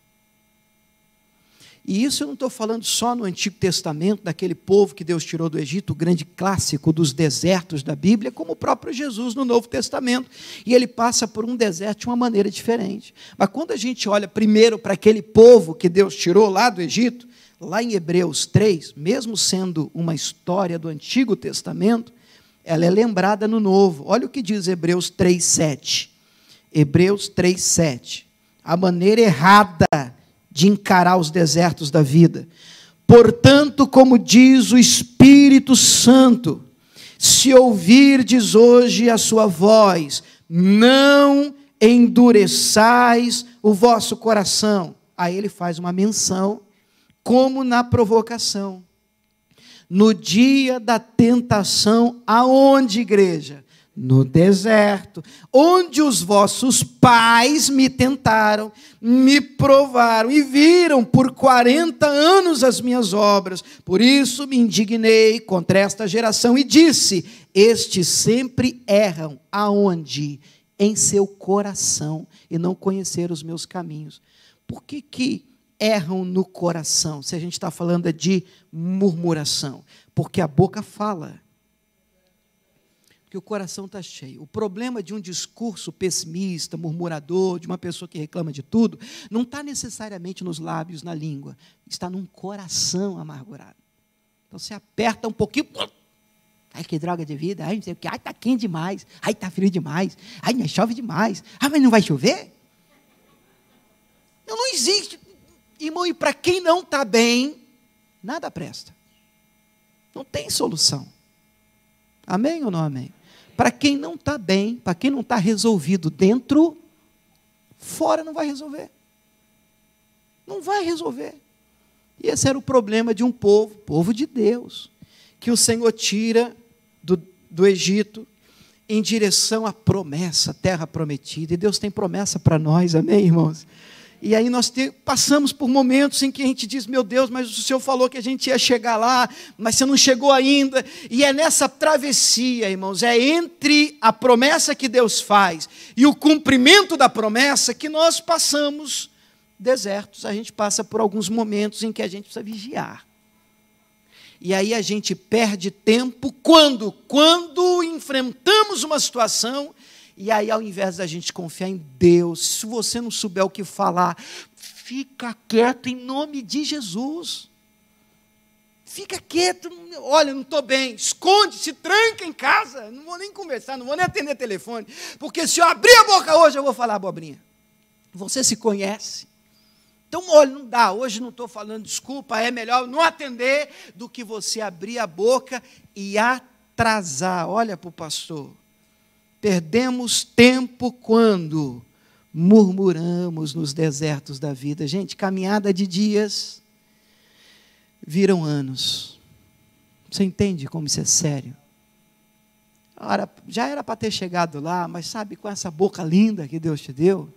E isso eu não estou falando só no Antigo Testamento, daquele povo que Deus tirou do Egito, o grande clássico dos desertos da Bíblia, como o próprio Jesus no Novo Testamento. E ele passa por um deserto de uma maneira diferente. Mas quando a gente olha primeiro para aquele povo que Deus tirou lá do Egito, lá em Hebreus 3, mesmo sendo uma história do Antigo Testamento, ela é lembrada no Novo. Olha o que diz Hebreus 3:7. Hebreus 3:7. A maneira errada de encarar os desertos da vida. Portanto, como diz o Espírito Santo, se ouvirdes hoje a sua voz, não endureçais o vosso coração. Aí ele faz uma menção, como na provocação. No dia da tentação, aonde, igreja? No deserto, onde os vossos pais me tentaram, me provaram e viram por 40 anos as minhas obras. Por isso me indignei contra esta geração e disse, estes sempre erram. Aonde? Em seu coração, e não conheceram os meus caminhos. Por que erram no coração, se a gente está falando de murmuração? Porque a boca fala. Porque o coração está cheio. O problema de um discurso pessimista, murmurador, de uma pessoa que reclama de tudo, não está necessariamente nos lábios, na língua, está num coração amargurado. Então você aperta um pouquinho, ai, que droga de vida, ai, não sei o que, ai, está quente demais, ai, está frio demais, ai, não chove demais, ai, mas não vai chover? Não existe, irmão, e para quem não está bem, nada presta. Não tem solução. Amém ou não amém? Para quem não está bem, para quem não está resolvido dentro, fora não vai resolver. Não vai resolver. E esse era o problema de um povo de Deus, que o Senhor tira do Egito em direção à promessa, terra prometida. E Deus tem promessa para nós, amém, irmãos? E aí nós passamos por momentos em que a gente diz, meu Deus, mas o Senhor falou que a gente ia chegar lá, mas você não chegou ainda. E é nessa travessia, irmãos, é entre a promessa que Deus faz e o cumprimento da promessa que nós passamos desertos. A gente passa por alguns momentos em que a gente precisa vigiar. E aí a gente perde tempo quando enfrentamos uma situação. E aí, ao invés da gente confiar em Deus, se você não souber o que falar, fica quieto em nome de Jesus. Fica quieto, olha, não estou bem, esconde, se tranca em casa, não vou nem conversar, não vou nem atender telefone, porque se eu abrir a boca hoje, eu vou falar abobrinha. Você se conhece. Então, olha, não dá, hoje não estou falando desculpa, é melhor não atender do que você abrir a boca e atrasar. Olha para o pastor. Perdemos tempo quando murmuramos nos desertos da vida. Gente, caminhada de dias viram anos. Você entende como isso é sério? Ora, já era para ter chegado lá, mas sabe, com essa boca linda que Deus te deu,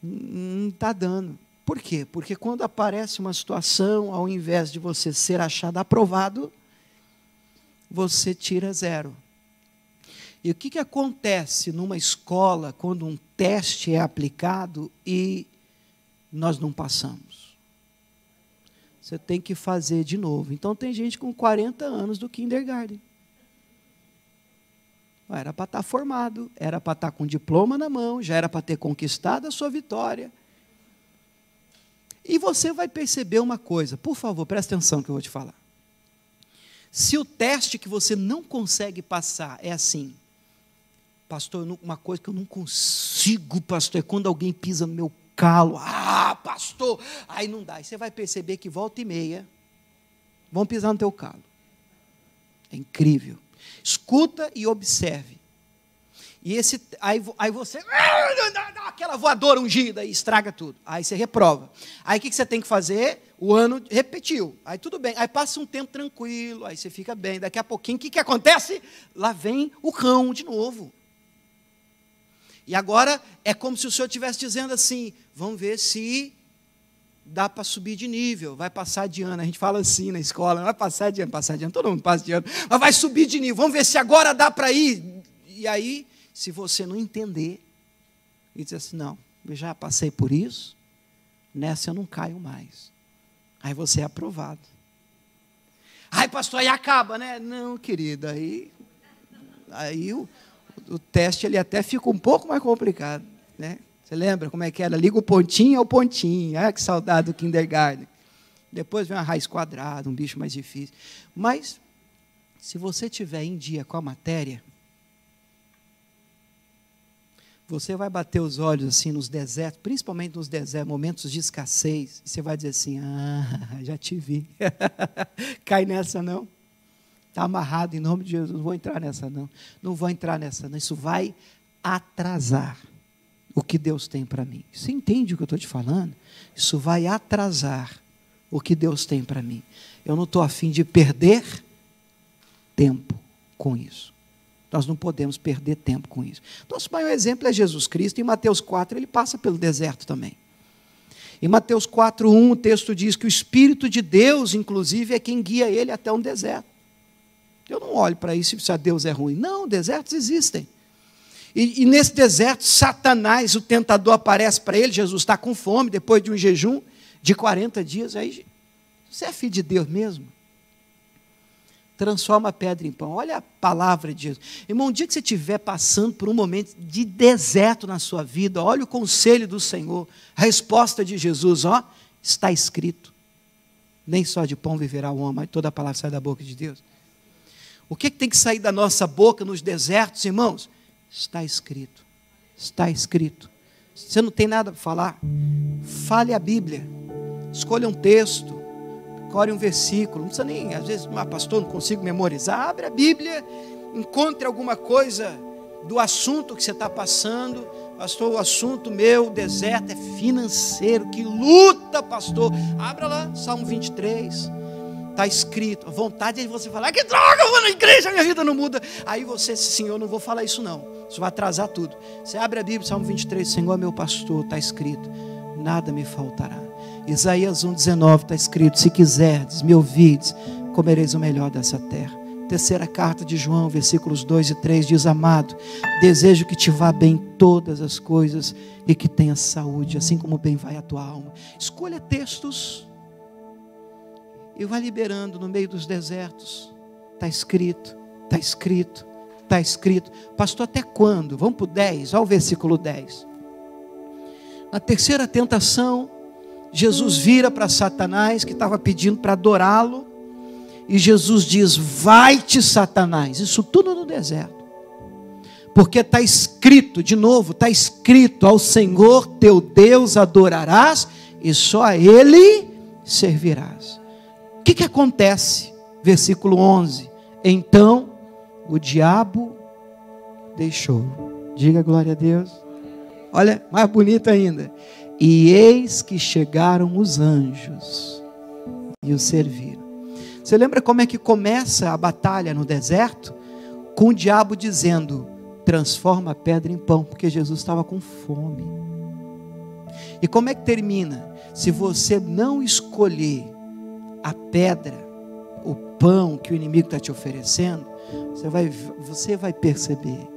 não está dando. Por quê? Porque quando aparece uma situação, ao invés de você ser achado aprovado, você tira 0. E o que acontece numa escola quando um teste é aplicado e nós não passamos? Você tem que fazer de novo. Então, tem gente com 40 anos do kindergarten. Era para estar formado, era para estar com diploma na mão, já era para ter conquistado a sua vitória. E você vai perceber uma coisa, por favor, presta atenção que eu vou te falar. Se o teste que você não consegue passar é assim, pastor, uma coisa que eu não consigo, pastor, é quando alguém pisa no meu calo. Ah, pastor, aí não dá. Aí você vai perceber que volta e meia vão pisar no teu calo. É incrível. Escuta e observe. E aí você, aquela voadora ungida e estraga tudo. Aí você reprova. Aí o que você tem que fazer? O ano repetiu. Aí tudo bem. Aí passa um tempo tranquilo, aí você fica bem. Daqui a pouquinho, o que acontece? Lá vem o cão de novo. E agora é como se o Senhor estivesse dizendo assim, vamos ver se dá para subir de nível, vai passar de ano. A gente fala assim na escola, não vai passar de ano, todo mundo passa de ano, mas vai subir de nível, vamos ver se agora dá para ir. E aí, se você não entender, e dizer assim, não, eu já passei por isso, nessa eu não caio mais. Aí você é aprovado. Ai, pastor, aí acaba, né? Não, querido, aí o teste ele até fica um pouco mais complicado, né? Você lembra como é que era? Liga o pontinho ao pontinho. Ah, que saudade do kindergarten. Depois vem uma raiz quadrada, um bicho mais difícil. Mas, se você estiver em dia com a matéria, você vai bater os olhos assim nos desertos, principalmente nos desertos, momentos de escassez, e você vai dizer assim, já te vi. Cai nessa não. Está amarrado em nome de Jesus, não vou entrar nessa não. Não vou entrar nessa não. Isso vai atrasar o que Deus tem para mim. Você entende o que eu estou te falando? Isso vai atrasar o que Deus tem para mim. Eu não estou a fim de perder tempo com isso. Nós não podemos perder tempo com isso. Nosso maior exemplo é Jesus Cristo. Em Mateus 4, ele passa pelo deserto também. Em Mateus 4:1, o texto diz que o Espírito de Deus, inclusive, é quem guia ele até um deserto. Eu não olho para isso se Deus é ruim. Não, desertos existem. E nesse deserto, Satanás, o tentador, aparece para ele. Jesus está com fome, depois de um jejum de 40 dias. Aí, você é filho de Deus mesmo? Transforma a pedra em pão. Olha a palavra de Jesus. Irmão, um dia que você estiver passando por um momento de deserto na sua vida, olha o conselho do Senhor, a resposta de Jesus, está escrito. Nem só de pão viverá o homem, mas toda a palavra sai da boca de Deus. O que tem que sair da nossa boca nos desertos, irmãos? Está escrito. Está escrito. Você não tem nada para falar? Fale a Bíblia. Escolha um texto. Core um versículo. Não precisa nem, às vezes, pastor, não consigo memorizar. Abre a Bíblia. Encontre alguma coisa do assunto que você está passando. Pastor, o assunto meu, o deserto, é financeiro. Que luta, pastor. Abra lá, Salmo 23. está escrito. A vontade é de você falar: que droga, eu vou na igreja, minha vida não muda. Aí você, Senhor, eu não vou falar isso não, isso vai atrasar tudo. Você abre a Bíblia, Salmo 23, Senhor é meu pastor, está escrito, nada me faltará. Isaías 1,19 está escrito: se quiserdes, me ouvides, comereis o melhor dessa terra. Terceira carta de João, versículos 2 e 3 diz: amado, desejo que te vá bem todas as coisas e que tenhas saúde, assim como bem vai a tua alma. Escolha textos e vai liberando no meio dos desertos. Está escrito, está escrito, está escrito. Pastor, até quando? Vamos para o 10, olha o versículo 10. Na terceira tentação, Jesus vira para Satanás, que estava pedindo para adorá-lo, e Jesus diz: vai-te, Satanás. Isso tudo no deserto. Porque está escrito, de novo, está escrito: ao Senhor teu Deus adorarás e só a Ele servirás. O que acontece? Versículo 11. Então o diabo deixou. Diga glória a Deus. Olha, mais bonito ainda. E eis que chegaram os anjos e o serviram. Você lembra como é que começa a batalha no deserto? Com o diabo dizendo: transforma a pedra em pão, porque Jesus estava com fome. E como é que termina? Se você não escolher a pedra, o pão que o inimigo está te oferecendo, você vai perceber,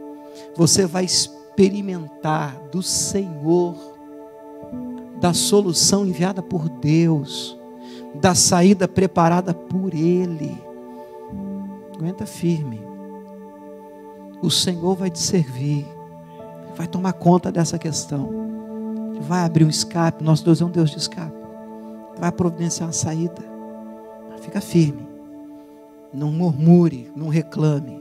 você vai experimentar do Senhor, da solução enviada por Deus, da saída preparada por Ele. Aguenta firme. O Senhor vai te servir, vai tomar conta dessa questão, vai abrir um escape. Nosso Deus é um Deus de escape, vai providenciar uma saída. Fica firme, não murmure, não reclame.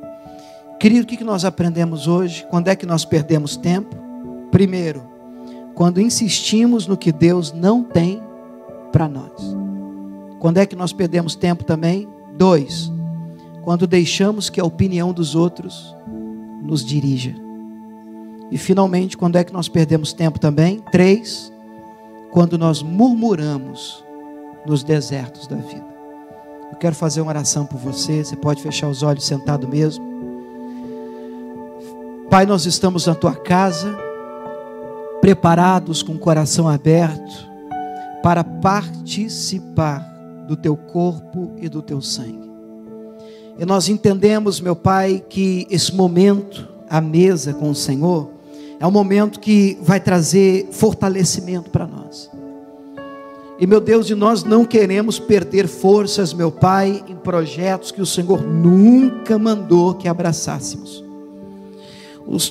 Querido, o que nós aprendemos hoje? Quando é que nós perdemos tempo? Primeiro, quando insistimos no que Deus não tem para nós. Quando é que nós perdemos tempo também? 2, quando deixamos que a opinião dos outros nos dirija. E finalmente, quando é que nós perdemos tempo também? 3, quando nós murmuramos nos desertos da vida. Eu quero fazer uma oração por você. Você pode fechar os olhos sentado mesmo. Pai, nós estamos na tua casa, preparados com o coração aberto para participar do teu corpo e do teu sangue. E nós entendemos, meu Pai, que esse momento à mesa com o Senhor é um momento que vai trazer fortalecimento para nós. E, meu Deus, nós não queremos perder forças, meu Pai, em projetos que o Senhor nunca mandou que abraçássemos.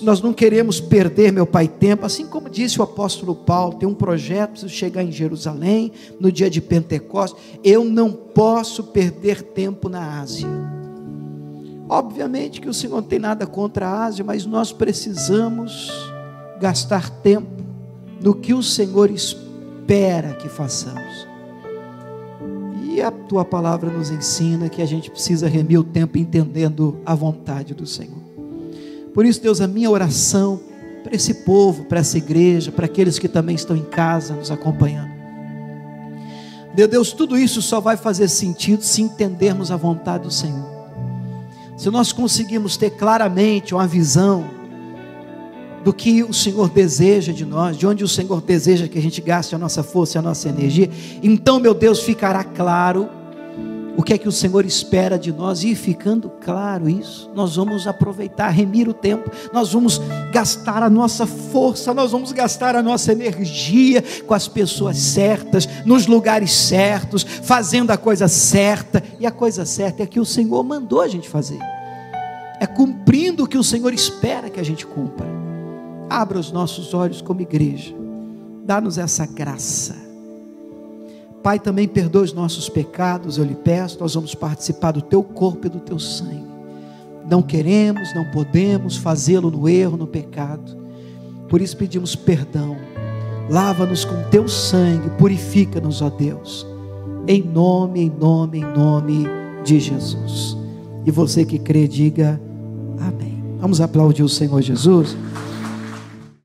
Nós não queremos perder, meu Pai, tempo, assim como disse o apóstolo Paulo: tem um projeto, preciso chegar em Jerusalém no dia de Pentecostes, eu não posso perder tempo na Ásia. Obviamente que o Senhor não tem nada contra a Ásia, mas nós precisamos gastar tempo no que o Senhor espera que façamos. E a tua palavra nos ensina que a gente precisa remir o tempo entendendo a vontade do Senhor. Por isso, Deus, a minha oração para esse povo, para essa igreja, para aqueles que também estão em casa nos acompanhando. Meu Deus, tudo isso só vai fazer sentido se entendermos a vontade do Senhor. Se nós conseguirmos ter claramente uma visão do que o Senhor deseja de nós, de onde o Senhor deseja que a gente gaste a nossa força e a nossa energia, então, meu Deus, ficará claro o que é que o Senhor espera de nós. E ficando claro isso, nós vamos aproveitar, remir o tempo, nós vamos gastar a nossa força, nós vamos gastar a nossa energia com as pessoas certas, nos lugares certos, fazendo a coisa certa. E a coisa certa é que o Senhor mandou a gente fazer, é cumprindo o que o Senhor espera que a gente cumpra. Abra os nossos olhos como igreja, dá-nos essa graça. Pai, também perdoa os nossos pecados, eu lhe peço. Nós vamos participar do teu corpo e do teu sangue. Não queremos, não podemos fazê-lo no erro, no pecado. Por isso pedimos perdão. Lava-nos com teu sangue, purifica-nos, ó Deus. Em nome de Jesus. E você que crê, diga amém. Vamos aplaudir o Senhor Jesus.